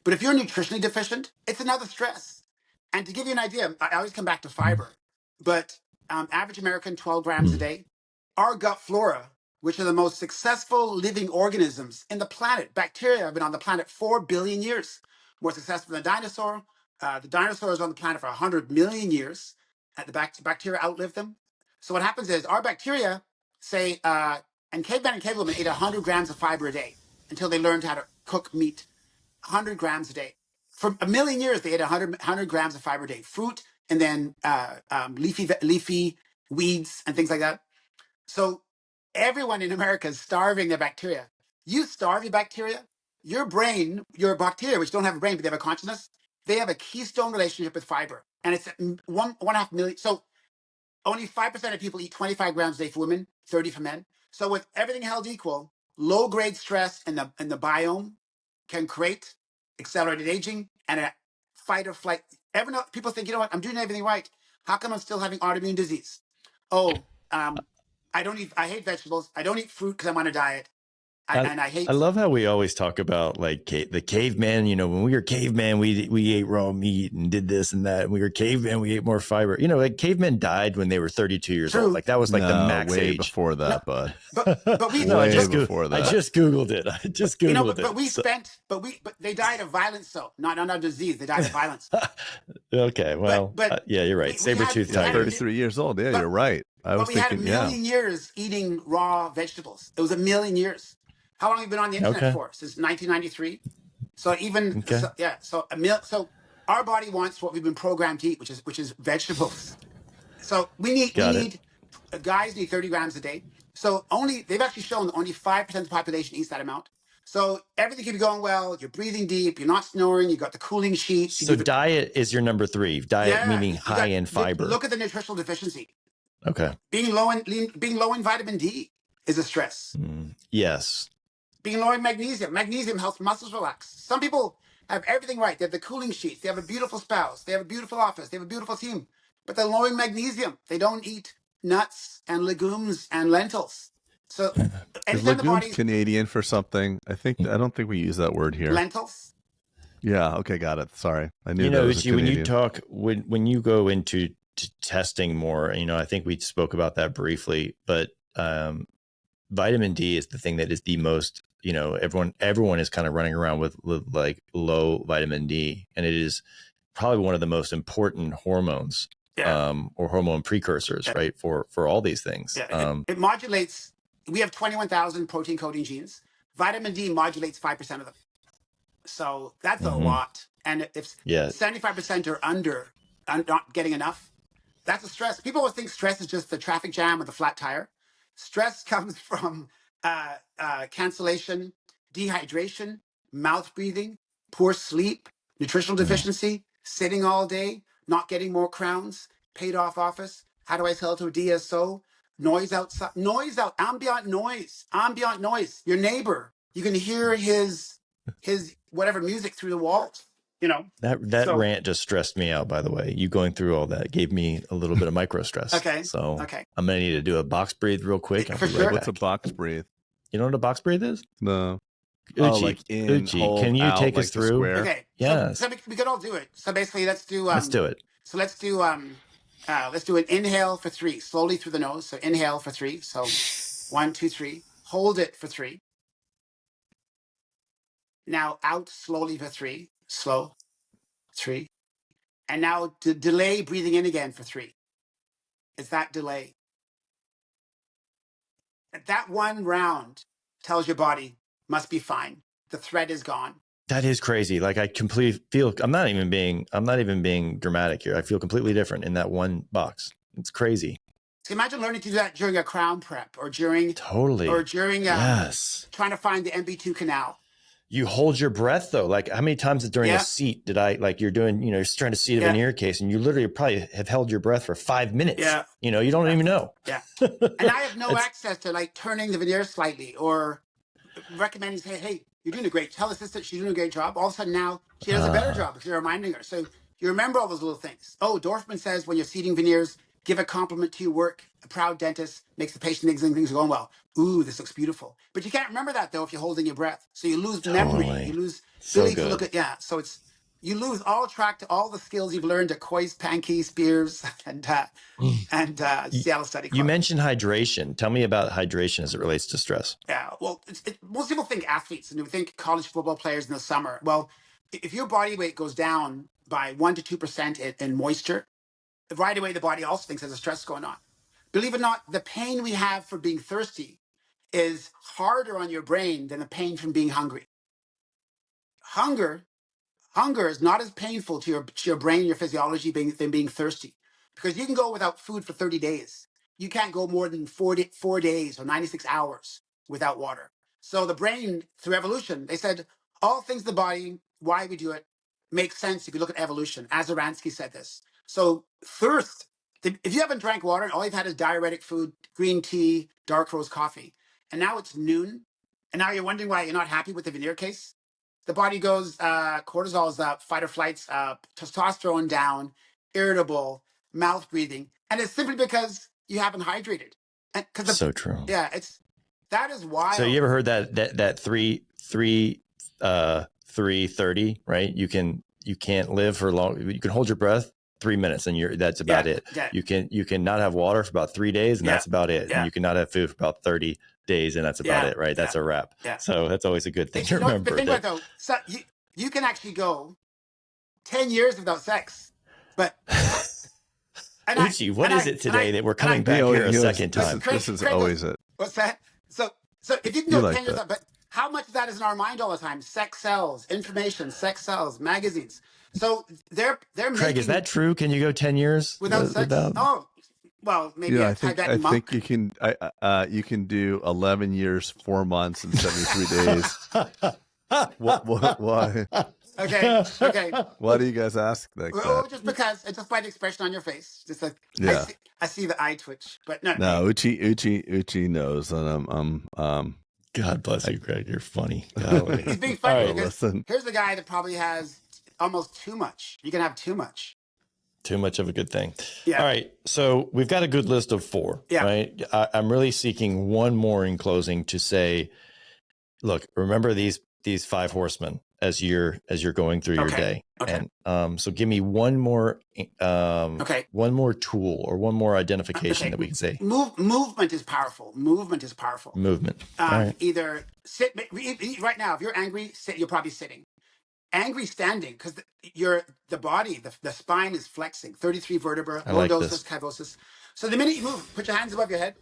But if you're nutritionally deficient, it's another stress. And to give you an idea, I always come back to fiber, but average American, 12 grams a day. Our gut flora, which are the most successful living organisms in the planet, bacteria have been on the planet 4 billion years, more successful than a dinosaur. The dinosaurs on the planet for 100 million years. The bacteria outlived them. So what happens is our bacteria say, and cavemen and cavewomen ate 100 grams of fiber a day until they learned how to cook meat. 100 grams a day. For a million years, they ate 100 grams of fiber a day. Fruit and then leafy weeds and things like that. So everyone in America is starving their bacteria. You starve your bacteria. Your brain, your bacteria, which don't have a brain, but they have a consciousness, they have a keystone relationship with fiber. And it's 1.5 million. So only 5% of people eat 25 grams a day for women, 30 for men. So with everything held equal, low-grade stress in the biome can create accelerated aging and a fight or flight. People think, you know what, I'm doing everything right. How come I'm still having autoimmune disease? I hate vegetables. I don't eat fruit because I'm on a diet. I love how we always talk about like the caveman. You know, when we were caveman, we ate raw meat and did this and that. And we were caveman, we ate more fiber. You know, like cavemen died when they were 32 years old. Like that was like the max way age. Before that, but we I just Googled it. I just Googled it. But they died of violence, though, not of disease. They died of violence. Okay, well, yeah, you're right. Saber-toothed tiger. 33 years old. Yeah, you're right. We had a million years eating raw vegetables. It was a million years. How long have you been on the internet for? Since 1993. So so our body wants what we've been programmed to eat, which is vegetables. So guys need 30 grams a day. So they've actually shown that only 5% of the population eats that amount. So everything can be going well. You're breathing deep. You're not snoring. You got the cooling sheets. So diet is your number 3. Diet meaning high in fiber. Look at the nutritional deficiency. Okay. Being low in vitamin D is a stress. Yes. Being low in magnesium. Magnesium helps muscles relax. Some people have everything right. They have the cooling sheets. They have a beautiful spouse. They have a beautiful office. They have a beautiful team. But they're low in magnesium. They don't eat nuts and legumes and lentils. So is legumes Canadian for something? I don't think we use that word here. Lentils? Yeah. Okay. Got it. Sorry. I knew when you talk, when you go into testing more, I think we spoke about that briefly, but vitamin D is the thing that is the most, everyone is kind of running around with like low vitamin D, and it is probably one of the most important hormones or hormone precursors, right? For all these things. Yeah, it modulates. We have 21,000 protein coding genes. Vitamin D modulates 5% of them. So that's a lot. And if 75% are not getting enough, that's a stress. People always think stress is just the traffic jam or the flat tire. Stress comes from cancellation, dehydration, mouth breathing, poor sleep, nutritional deficiency, sitting all day, not getting more crowns, paid off office. How do I sell to a DSO? Noise outside, ambient noise. Your neighbor, you can hear his whatever music through the walls. That So, rant just stressed me out, by the way. You going through all that gave me a little bit of micro stress. okay. So Okay. I'm going to need to do a box breathe real quick. For sure. What's a box breathe? You know what a box breathe is? No. Uche, like in, Uche, hold, can you out, take like us through? Square? Okay. Yes. So we could all do it. So basically, let's do it. So let's do an inhale for 3, slowly through the nose. So inhale for 3. So 1, 2, 3. Hold it for 3. Now out slowly for 3. Slow. 3. And now delay breathing in again for 3. It's that delay. That one round tells your body must be fine. The threat is gone. That is crazy. Like I completely feel I'm not even being dramatic here. I feel completely different in that one box. It's crazy. So imagine learning to do that during a crown prep or during yes. trying to find the MB2 canal. You hold your breath though. Like how many times during a seat did I like you're doing, you're trying to seat a veneer case and you literally probably have held your breath for 5 minutes. Yeah. You don't even know. Yeah. And I have no access to like turning the veneer slightly or recommending, say, hey, you're doing a great, tell assistant she's doing a great job. All of a sudden now she does a better job because you're reminding her. So you remember all those little things. Oh, Dorfman says when you're seating veneers, give a compliment to your work. A proud dentist makes the patient think things are going well. Ooh, this looks beautiful. But you can't remember that though if you're holding your breath. So you lose memory. You lose ability to look at So you lose all track to all the skills you've learned at Coy's, Pankey, Spears, and Seattle Study Club. You mentioned hydration. Tell me about hydration as it relates to stress. Yeah, well, most people think athletes and we think college football players in the summer. Well, if your body weight goes down by 1 to 2% in moisture, right away the body also thinks there's a stress going on. Believe it or not, the pain we have for being thirsty is harder on your brain than the pain from being hungry. Hunger is not as painful to your brain, your physiology than being thirsty, because you can go without food for 30 days. You can't go more than 4 days or 96 hours without water. So the brain, through evolution, they said all things in the body, why we do it, makes sense if you look at evolution. Azaransky said this. So thirst, if you haven't drank water and all you've had is diuretic food, green tea, dark roast coffee, and now it's noon, and now you're wondering why you're not happy with the veneer case, the body goes, cortisol's up, fight or flight's up, testosterone down, irritable, mouth breathing. And it's simply because you haven't hydrated. And so true. Yeah, that is wild. So you ever heard that 3:30, right? You can't live for long. You can hold your breath 3 minutes and that's about it. Yeah. You can not have water for about 3 days and that's about it. And you can not have food for about 30 days and that's about it, right? That's a wrap. Yeah. So that's always a good thing to remember. The thing about though, so you can actually go 10 years without sex, but Uche, what is it today that we're coming back here a second time? This is always it. What's that? So if you can go 10 years without, but how much of that is in our mind all the time? Sex sells, information, sex sells, magazines. So they're Craig, making, is that true? Can you go 10 years without sex? Oh, well, maybe I think you can. You can do 11 years, 4 months, and 73 days. Why? Okay. Why do you guys ask like that? Just because it's just by the expression on your face. Just like I see the eye twitch, but no. Uche knows, and God bless you, Craig. You're funny. He's being funny right, because here's the guy that probably has almost too much. You can have too much. Too much of a good thing. Yeah. All right. So we've got a good list of 4. Yeah. Right. I'm really seeking one more in closing to say, look, remember these 5 horsemen as you're going through your day. Okay. And so give me one more one more tool or one more identification that we can say. Movement is powerful. Movement. All right. Either sit right now. If you're angry, you're probably sitting. Angry standing, because the body, the spine is flexing. 33 vertebra, lordosis, kyphosis. So the minute you move, put your hands above your head.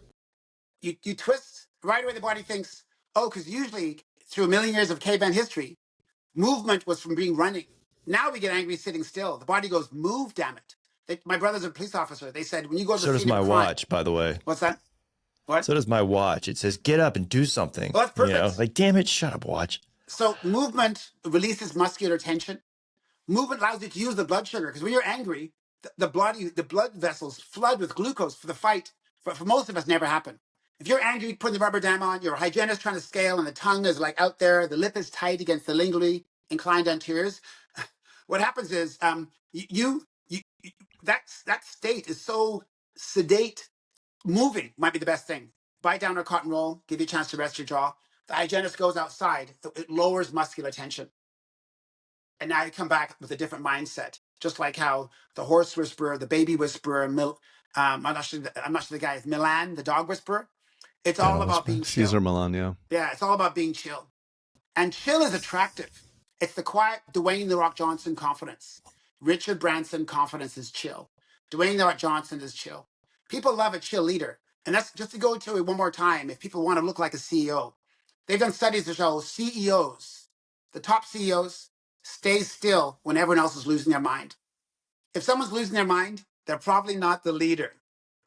You twist. Right away, the body thinks, oh, because usually through a million years of caveman history, movement was from being running. Now we get angry sitting still. The body goes, move, damn it. My brother's a police officer. They said, when you go to the scene of crime. So does my watch, by the way. What's that? What? So does my watch. It says, get up and do something. Well, that's perfect. Like, damn it, shut up, watch. So movement releases muscular tension. Movement allows you to use the blood sugar, because when you're angry, the blood vessels flood with glucose for the fight. For most of us, never happen. If you're angry, putting the rubber dam on, your hygienist trying to scale, and the tongue is like out there, the lip is tight against the lingually inclined anteriors. what happens is that state is so sedate. Moving might be the best thing. Bite down a cotton roll, give you a chance to rest your jaw. The hygienist goes outside, it lowers muscular tension. And now you come back with a different mindset. Just like how the horse whisperer, the baby whisperer, I'm not sure the guy is Milan, the dog whisperer. It's all about being chill. Caesar Milan, yeah. Yeah, it's all about being chill. And chill is attractive. It's the quiet Dwayne "The Rock" Johnson confidence. Richard Branson confidence is chill. Dwayne "The Rock" Johnson is chill. People love a chill leader. And that's just to go to it one more time. If people want to look like a CEO, they've done studies to show CEOs, the top CEOs, stay still when everyone else is losing their mind. If someone's losing their mind, they're probably not the leader.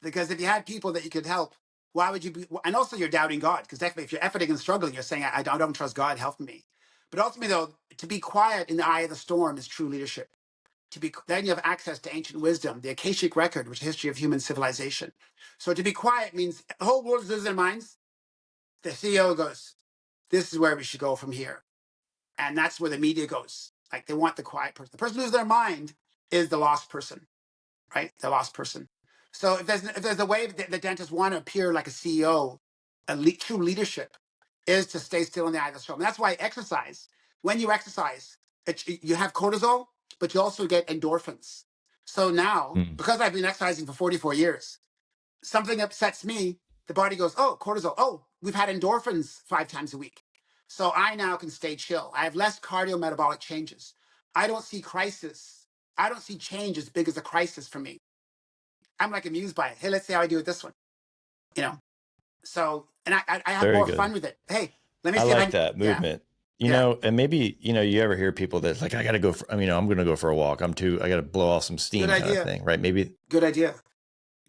Because if you had people that you could help, why would you be? And also, you're doubting God. Because definitely, if you're efforting and struggling, you're saying, I don't trust God, help me. But ultimately, though, to be quiet in the eye of the storm is true leadership. Then you have access to ancient wisdom, the Akashic record, which is history of human civilization. So to be quiet means the whole world loses their minds. The CEO goes, this is where we should go from here. And that's where the media goes. Like, they want the quiet person. The person who loses their mind is the lost person, right? The lost person. So if there's a way that the dentists want to appear like a CEO, true leadership is to stay still in the eye of the storm. And that's why exercise, when you exercise, you have cortisol, but you also get endorphins. So now, because I've been exercising for 44 years, something upsets me, the body goes, oh, cortisol. Oh, we've had endorphins 5 times a week. So I now can stay chill. I have less cardiometabolic changes. I don't see crisis. I don't see change as big as a crisis for me. I'm like amused by it. Hey, let's see how I do with this one. You know? So, and I have Very more good. fun with it. Hey, let me see. I like that movement. Yeah. You know, and maybe, you know, you ever hear people that's like, I got to go for, I mean, I'm going to go for a walk. I got to blow off some steam kind of thing, right? Maybe. Good idea.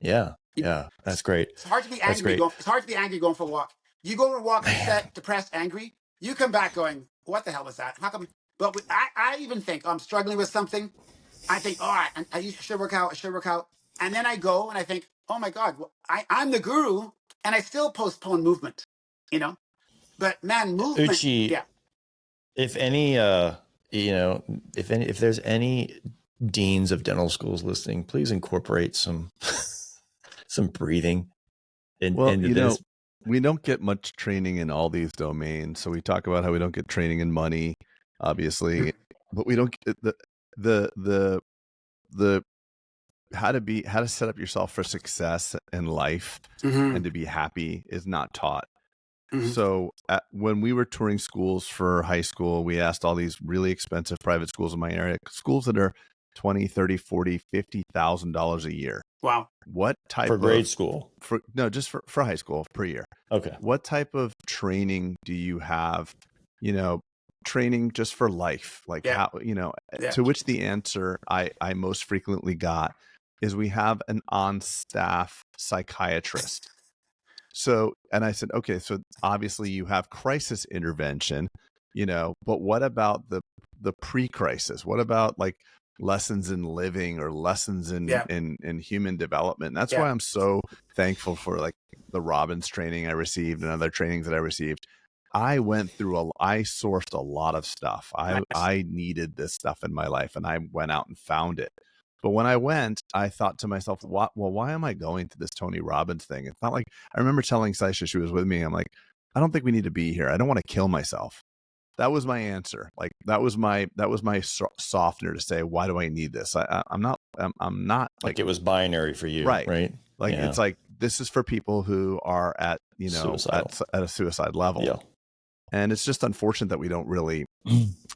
Yeah. Yeah. That's great. It's hard to be angry. It's hard to be angry going for a walk. You go for a walk, upset, depressed, angry. You come back going, what the hell was that? How come? But I even think I'm struggling with something. I think, oh, I should work out. I should work out. And then I go and I think, oh my God, I'm the guru, and I still postpone movement, you know? But man, movement. Uche, yeah. If any, you know, if there's any deans of dental schools listening, please incorporate some breathing into this. We don't get much training in all these domains. So we talk about how we don't get training in money, obviously, but we don't get the how to set up yourself for success in life and to be happy is not taught. So when we were touring schools for high school, we asked all these really expensive private schools in my area, schools that are $20, $30, $40, $50,000 a year. Wow. What type for grade school? Just for high school per year. Okay. What type of training do you have? You know, training just for life, like how, you know, to which the answer I most frequently got is we have an on-staff psychiatrist. So, and I said, okay, so obviously you have crisis intervention, you know, but what about the pre-crisis? What about like lessons in living or lessons in human development? And that's why I'm so thankful for like the Robbins training I received and other trainings that I received. I sourced a lot of stuff. I needed this stuff in my life, and I went out and found it. But when I went, I thought to myself, why am I going to this Tony Robbins thing? It's not like, I remember telling Saisha, she was with me, I'm like, I don't think we need to be here. I don't want to kill myself. That was my answer. Like that was my softener to say, why do I need this? I'm not like it was binary for you. Right. Like yeah. It's like, this is for people who are at, you know, at a suicide level. Yeah. And it's just unfortunate that we don't really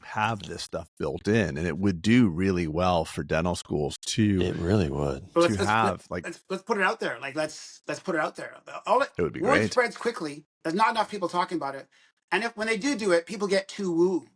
have this stuff built in, and it would do really well for dental schools to. It really would. Let's put it out there. Like let's put it out there. It would be word great. spreads quickly. There's not enough people talking about it, and when they do it, people get too woo.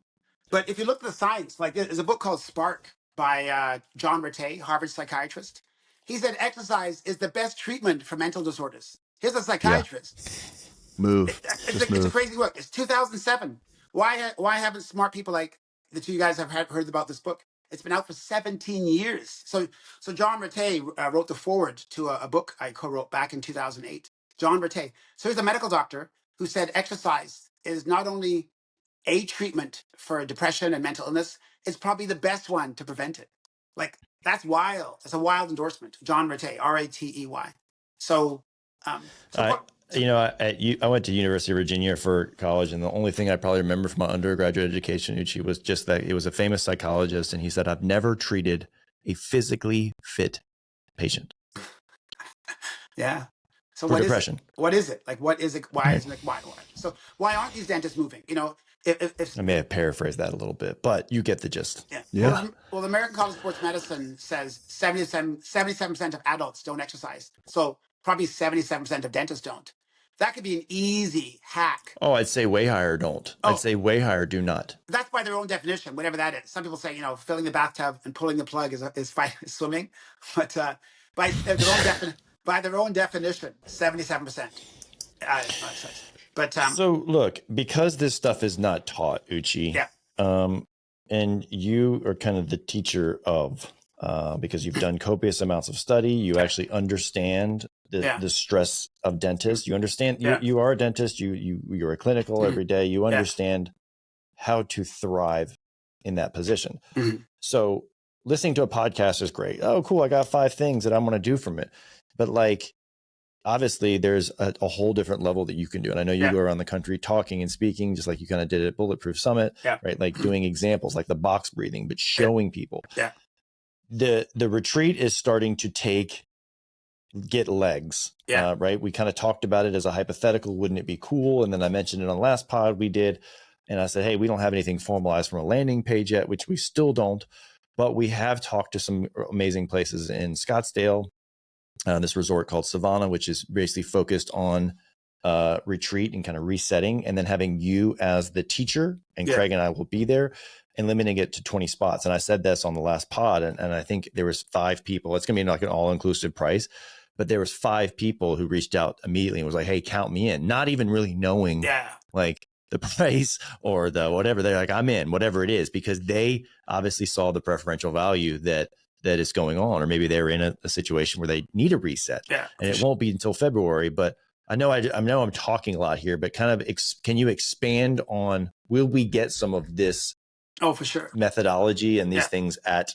But if you look at the science, like there's a book called Spark by John Rattay, Harvard psychiatrist. He said exercise is the best treatment for mental disorders. Here's a psychiatrist. Move. It's a crazy book. It's 2007. Why haven't smart people like the two guys have heard about this book? It's been out for 17 years. So John Rattay wrote the foreword to a book I co-wrote back in 2008. John Rattay. So he's a medical doctor who said exercise is not only a treatment for depression and mental illness is probably the best one to prevent it. Like, that's wild. That's a wild endorsement. John Ratey, Ratey. So, I went to University of Virginia for college, and the only thing I probably remember from my undergraduate education, Uche, was just that it was a famous psychologist, and he said, "I've never treated a physically fit patient." Yeah. So for depression. What is it? Like, what is it? Why isn't it? Why? So why aren't these dentists moving? If I may have paraphrased that a little bit, but you get the gist. Yeah. Yeah. Well, the American College of Sports Medicine says 77% of adults don't exercise. So probably 77% of dentists don't. That could be an easy hack. Oh, I'd say way higher don't. I'd say way higher do not. That's by their own definition, whatever that is. Some people say, filling the bathtub and pulling the plug is swimming. But by their own definition, 77%. But so look, because this stuff is not taught, Uche, and you are kind of the teacher of, because you've done copious amounts of study, you actually understand the stress of dentists. You understand you are a dentist. You're a clinical every day. You understand how to thrive in that position. Mm-hmm. So listening to a podcast is great. Oh, cool. I got 5 things that I'm going to do from it. But like, obviously there's a whole different level that you can do. And I know you go around the country talking and speaking, just like you kind of did at Bulletproof Summit, right? Like doing examples like the box breathing, but showing people. The retreat is starting to get legs, right? We kind of talked about it as a hypothetical. Wouldn't it be cool? And then I mentioned it on the last pod we did. And I said, hey, we don't have anything formalized from a landing page yet, which we still don't, but we have talked to some amazing places in Scottsdale, this resort called Savannah, which is basically focused on retreat and kind of resetting, and then having you as the teacher, and Craig and I will be there, and limiting it to 20 spots. And I said this on the last pod, and I think there was 5 people. It's going to be like an all-inclusive price, but there was 5 people who reached out immediately and was like, hey, count me in, not even really knowing like the price or the whatever. They're like, I'm in, whatever it is, because they obviously saw the preferential value that is going on, or maybe they're in a situation where they need a reset, and it won't be until February. But I know I'm talking a lot here, but kind of can you expand on, will we get some of this? Oh, for sure. Methodology and these things in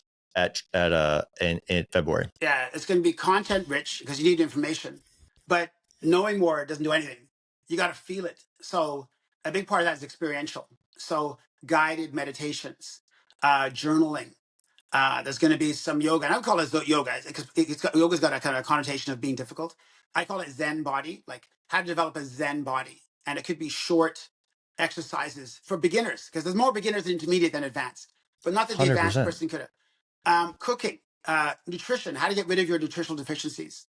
February. Yeah, it's going to be content rich because you need information, but knowing more doesn't do anything. You got to feel it. So a big part of that is experiential. So guided meditations, journaling. There's going to be some yoga, and I would call it yoga because yoga's got a kind of connotation of being difficult. I call it Zen body, like how to develop a Zen body. And it could be short exercises for beginners, because there's more beginners and intermediate than advanced, but not that the 100%. Advanced person could have. Cooking, nutrition, how to get rid of your nutritional deficiencies.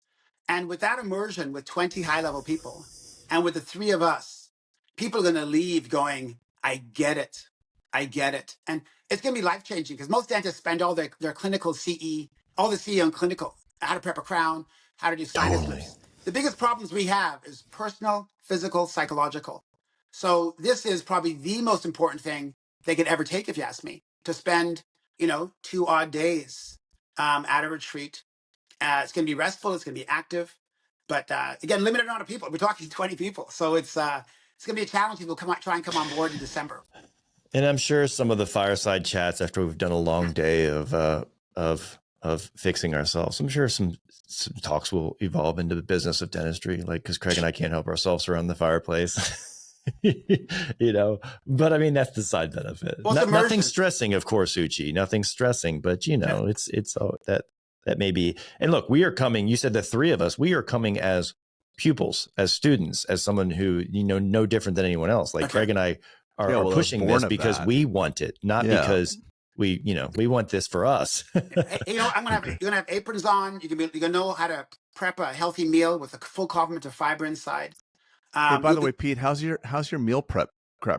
And with that immersion with 20 high-level people, and with the 3 of us, people are going to leave going, I get it. I get it. And it's going to be life-changing, because most dentists spend all their clinical CE, all the CE on clinical, how to prep a crown, how to do sinus lifts. The biggest problems we have is personal, physical, psychological. So this is probably the most important thing they could ever take, if you ask me, to spend, 2 odd days at a retreat. It's going to be restful. It's going to be active. But again, limited amount of people. We're talking 20 people. So it's going to be a challenge. People try and come on board in December. And I'm sure some of the fireside chats after we've done a long day of fixing ourselves, I'm sure some talks will evolve into the business of dentistry, like, because Craig and I can't help ourselves around the fireplace. But I mean, that's the side benefit. Well, nothing stressing, of course, Uche, nothing stressing, but it's that may be. And look, we are coming, you said the 3 of us, we are coming as pupils, as students, as someone who, no different than anyone else. Like Craig and I are pushing this because we want it, not because we want this for us. you're gonna have aprons on. You're gonna know how to prep a healthy meal with a full complement of fiber inside. Hey, by the way, Pete, how's your meal prep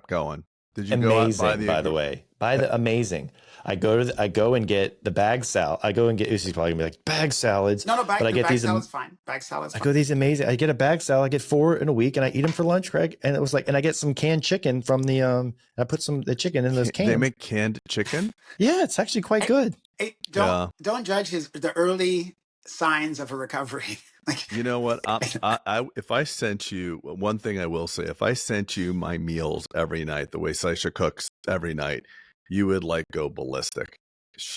going? Did you amazing, go out by the way? Amazing. I go and get the bag salad. I go and get, Uche's probably gonna be like, bag salads. No, but I get bag salad's fine. Bag salad's fine. I go these amazing. I get a bag salad. I get 4 in a week, and I eat them for lunch, Craig. And it was like, and I get some canned chicken from the I put the chicken in those cans. They make canned chicken? Yeah, it's actually quite good. Hey, don't judge the early signs of a recovery. Like, You know what? If I sent you one thing, I will say, if I sent you my meals every night, the way Saisha cooks every night, you would like go ballistic.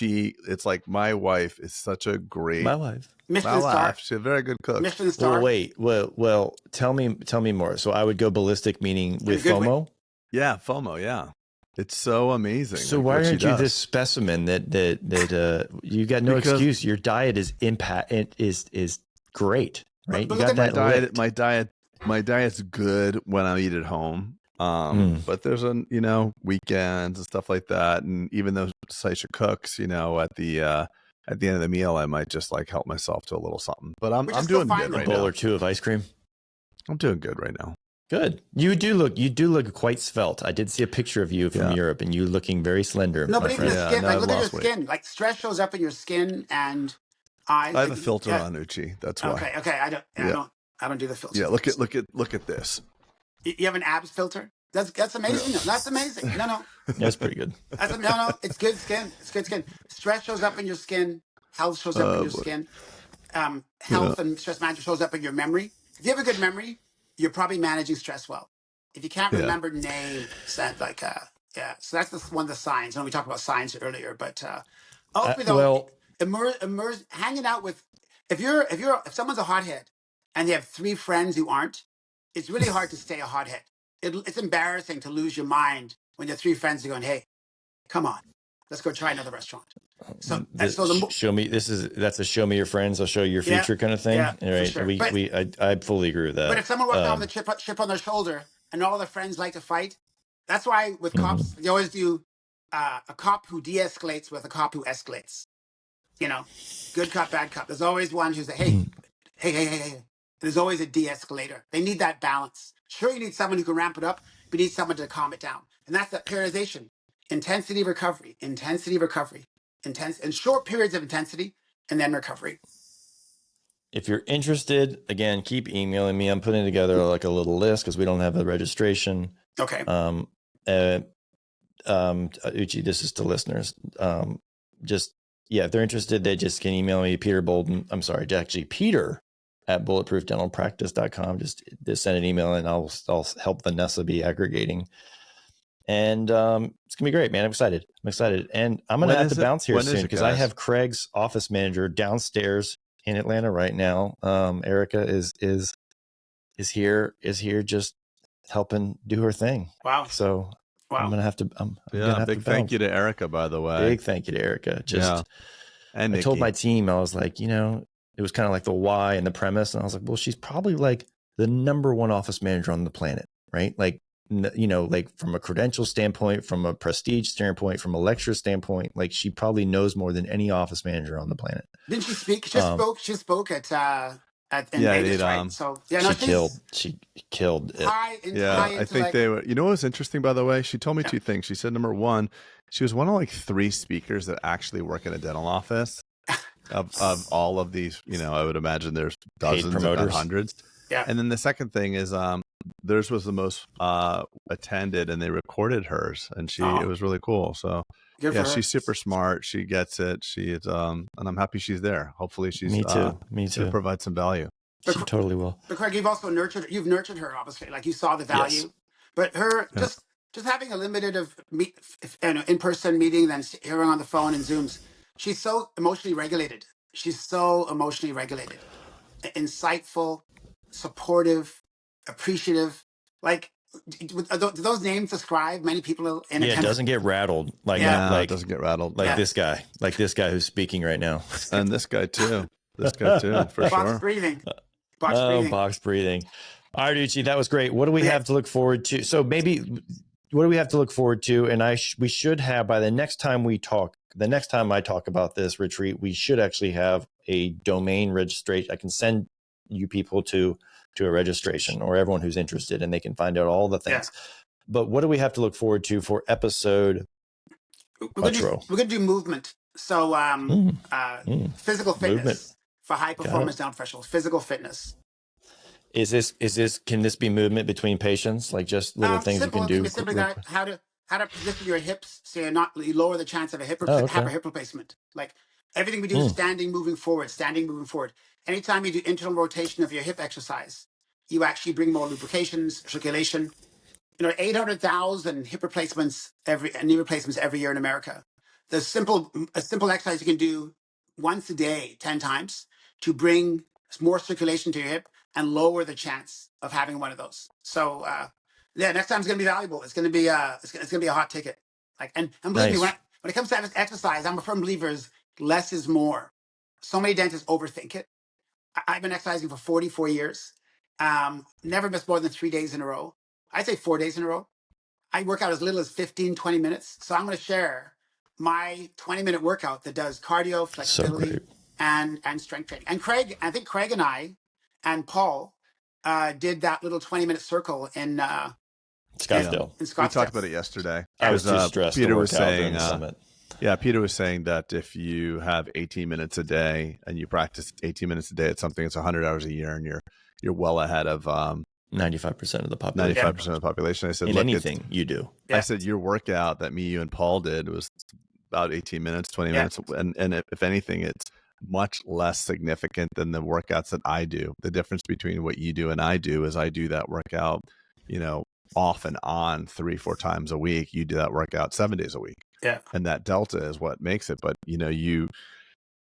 It's like my wife is such a great, My wife. Michelin star. she's a very good cook. Michelin star. Well, wait. Well. Tell me more. So I would go ballistic, meaning with FOMO. Yeah, FOMO. Yeah, it's so amazing. So like, why what she aren't you does. this specimen that you got no Because- excuse? Your diet is great, right? But You look got at that my licked. my diet's good when I eat at home. But there's weekends and stuff like that. And even though Saisha cooks, at the end of the meal, I might just like help myself to a little something. But I'm doing good A right bowl now. or two of ice cream. I'm doing good right now. Good. You do look quite svelte. I did see a picture of you from Europe, and you looking very slender. No, my but even friend. the skin, no, like I've look at your lost weight. skin. Like stress shows up in your skin and eyes. I have a filter on, Uche. That's why. Okay. I don't do the filter. Yeah, look at this. You have an abs filter? That's amazing. No, that's amazing. No. That's pretty good. No. It's good skin. It's good skin. Stress shows up in your skin. Health shows up in your skin. Health and stress management shows up in your memory. If you have a good memory, you're probably managing stress well. If you can't remember names, that like so that's one of the signs. I know we talked about signs earlier, but ultimately though, immerse hanging out with if someone's a hothead and they have 3 friends who aren't, it's really hard to stay a hothead. It's embarrassing to lose your mind when your 3 friends are going, hey, come on, let's go try another restaurant. So, show me. That's a show me your friends. I'll show you your future kind of thing. Yeah, all right. sure. I fully agree with that. But if someone walks around with a chip on their shoulder and all their friends like to fight, that's why with cops they always do a cop who de-escalates with a cop who escalates. Good cop, bad cop. There's always one who's like, hey. There's always a de-escalator. They need that balance. Sure, you need someone who can ramp it up, but you need someone to calm it down. And that's that periodization. Intensity, recovery. And short periods of intensity, and then recovery. If you're interested, again, keep emailing me. I'm putting together like a little list because we don't have a registration. Okay. Uche, this is to listeners. If they're interested, they just can email me, Peter Boulden. I'm sorry, actually, Peter at bulletproofdentalpractice.com. Just send an email and I'll help Vanessa be aggregating. And it's gonna be great, man. I'm excited. And I'm gonna have to bounce here soon because I have Craig's office manager downstairs in Atlanta right now. Erica is here just helping do her thing. Wow. So I'm gonna have to. Big thank you to Erica, by the way. Big thank you to Erica. And I told my team, I was like, it was kind of like the why and the premise, and I was like, well, she's probably like the #1 office manager on the planet, right? Like, like from a credential standpoint, from a prestige standpoint, from a lecture standpoint, like she probably knows more than any office manager on the planet. Didn't she speak? She spoke at Vegas, right? So she killed it. I think they were. You know what was interesting, by the way? She told me 2 things. She said, number one, she was one of like 3 speakers that actually work in a dental office. Of all of these, I would imagine there's dozens, if not hundreds. Yeah. And then the second thing is, theirs was the most attended, and they recorded hers, and it was really cool. So she's super smart. She gets it. She is, and I'm happy she's there. Hopefully, she's me too. To provide some value. She totally will. But Craig, you've nurtured her, obviously. Like you saw the value, yes. But her just having a limited of in-person meeting, then hearing on the phone and Zooms. She's so emotionally regulated. Insightful, supportive, appreciative. Like, do those names describe many people in it doesn't get rattled. It doesn't get rattled. This guy who's speaking right now. And this guy too, for sure. Box breathing. All right, Uche, that was great. What do we have to look forward to? So maybe, what do we have to look forward to? And we should have, by the next time I talk about this retreat, we should actually have a domain registration. I can send you people to a registration, or everyone who's interested, and they can find out all the things. Yeah. But what do we have to look forward to for episode? We're gonna do movement. So physical fitness movement. For high performance dental professionals. Physical fitness. Is this? Can this be movement between patients? Like just little things you can do. Simply that how to position your hips so you lower the chance of have a hip replacement. Like Everything we do is standing, moving forward, standing, moving forward. Anytime you do internal rotation of your hip exercise, you actually bring more lubrications, circulation. 800,000 hip replacements knee replacements every year in America. A simple exercise you can do once a day, 10 times, to bring more circulation to your hip and lower the chance of having one of those. So yeah, next time it's going to be valuable. It's going to be it's going to be a hot ticket. And believe me, when it comes to exercise, I'm a firm believer is less is more. So many dentists overthink it. I've been exercising for 44 years. Never missed more than 3 days in a row. I'd say 4 days in a row. I work out as little as 15, 20 minutes. So I'm going to share my 20-minute workout that does cardio, flexibility, and strength training. And I think Craig and I and Paul did that little 20-minute circle in Scottsdale. In Scottsdale. We talked about it yesterday. I was too stressed Peter to work was out saying, during the summit. Yeah, Peter was saying that if you have 18 minutes a day and you practice 18 minutes a day at something, it's 100 hours a year, and you're well ahead of 95% of the population. 95% of the population. I said, in anything you do. Yeah. I said, your workout that me, you, and Paul did was about 18 minutes, 20 minutes. And if anything, it's much less significant than the workouts that I do. The difference between what you do and I do is I do that workout, off and on 3-4 times a week. You do that workout 7 days a week. Yeah. And that delta is what makes it. But, you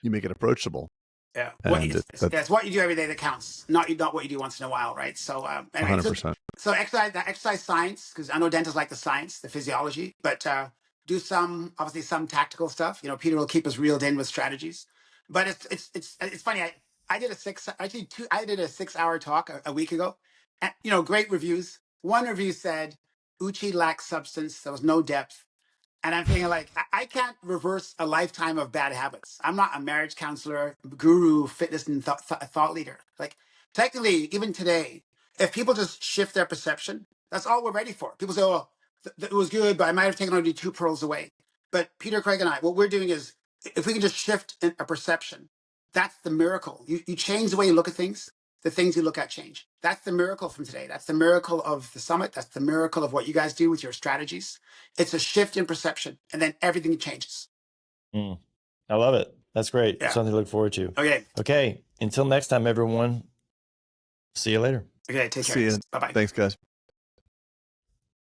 make it approachable. Yeah. It's what you do every day that counts, not what you do once in a while, right? So, anyway, 100%. So exercise science, because I know dentists like the science, the physiology, but do some tactical stuff. Peter will keep us reeled in with strategies. But it's funny. I did a 6-hour talk a week ago. And, great reviews. One review said Uche lacked substance. There was no depth. And I'm thinking I can't reverse a lifetime of bad habits. I'm not a marriage counselor, guru, fitness and thought leader. Technically, even today, if people just shift their perception, that's all we're ready for. People say, oh, it was good, but I might have taken only 2 pearls away. But Peter, Craig, and I, what we're doing is, if we can just shift a perception, that's the miracle. You change the way you look at things, the things you look at change. That's the miracle from today. That's the miracle of the summit. That's the miracle of what you guys do with your strategies. It's a shift in perception, and then everything changes. I love it. That's great. Yeah. Something to look forward to. Okay. Until next time, everyone. See you later. Okay, take care. See you. Bye-bye. Thanks, guys.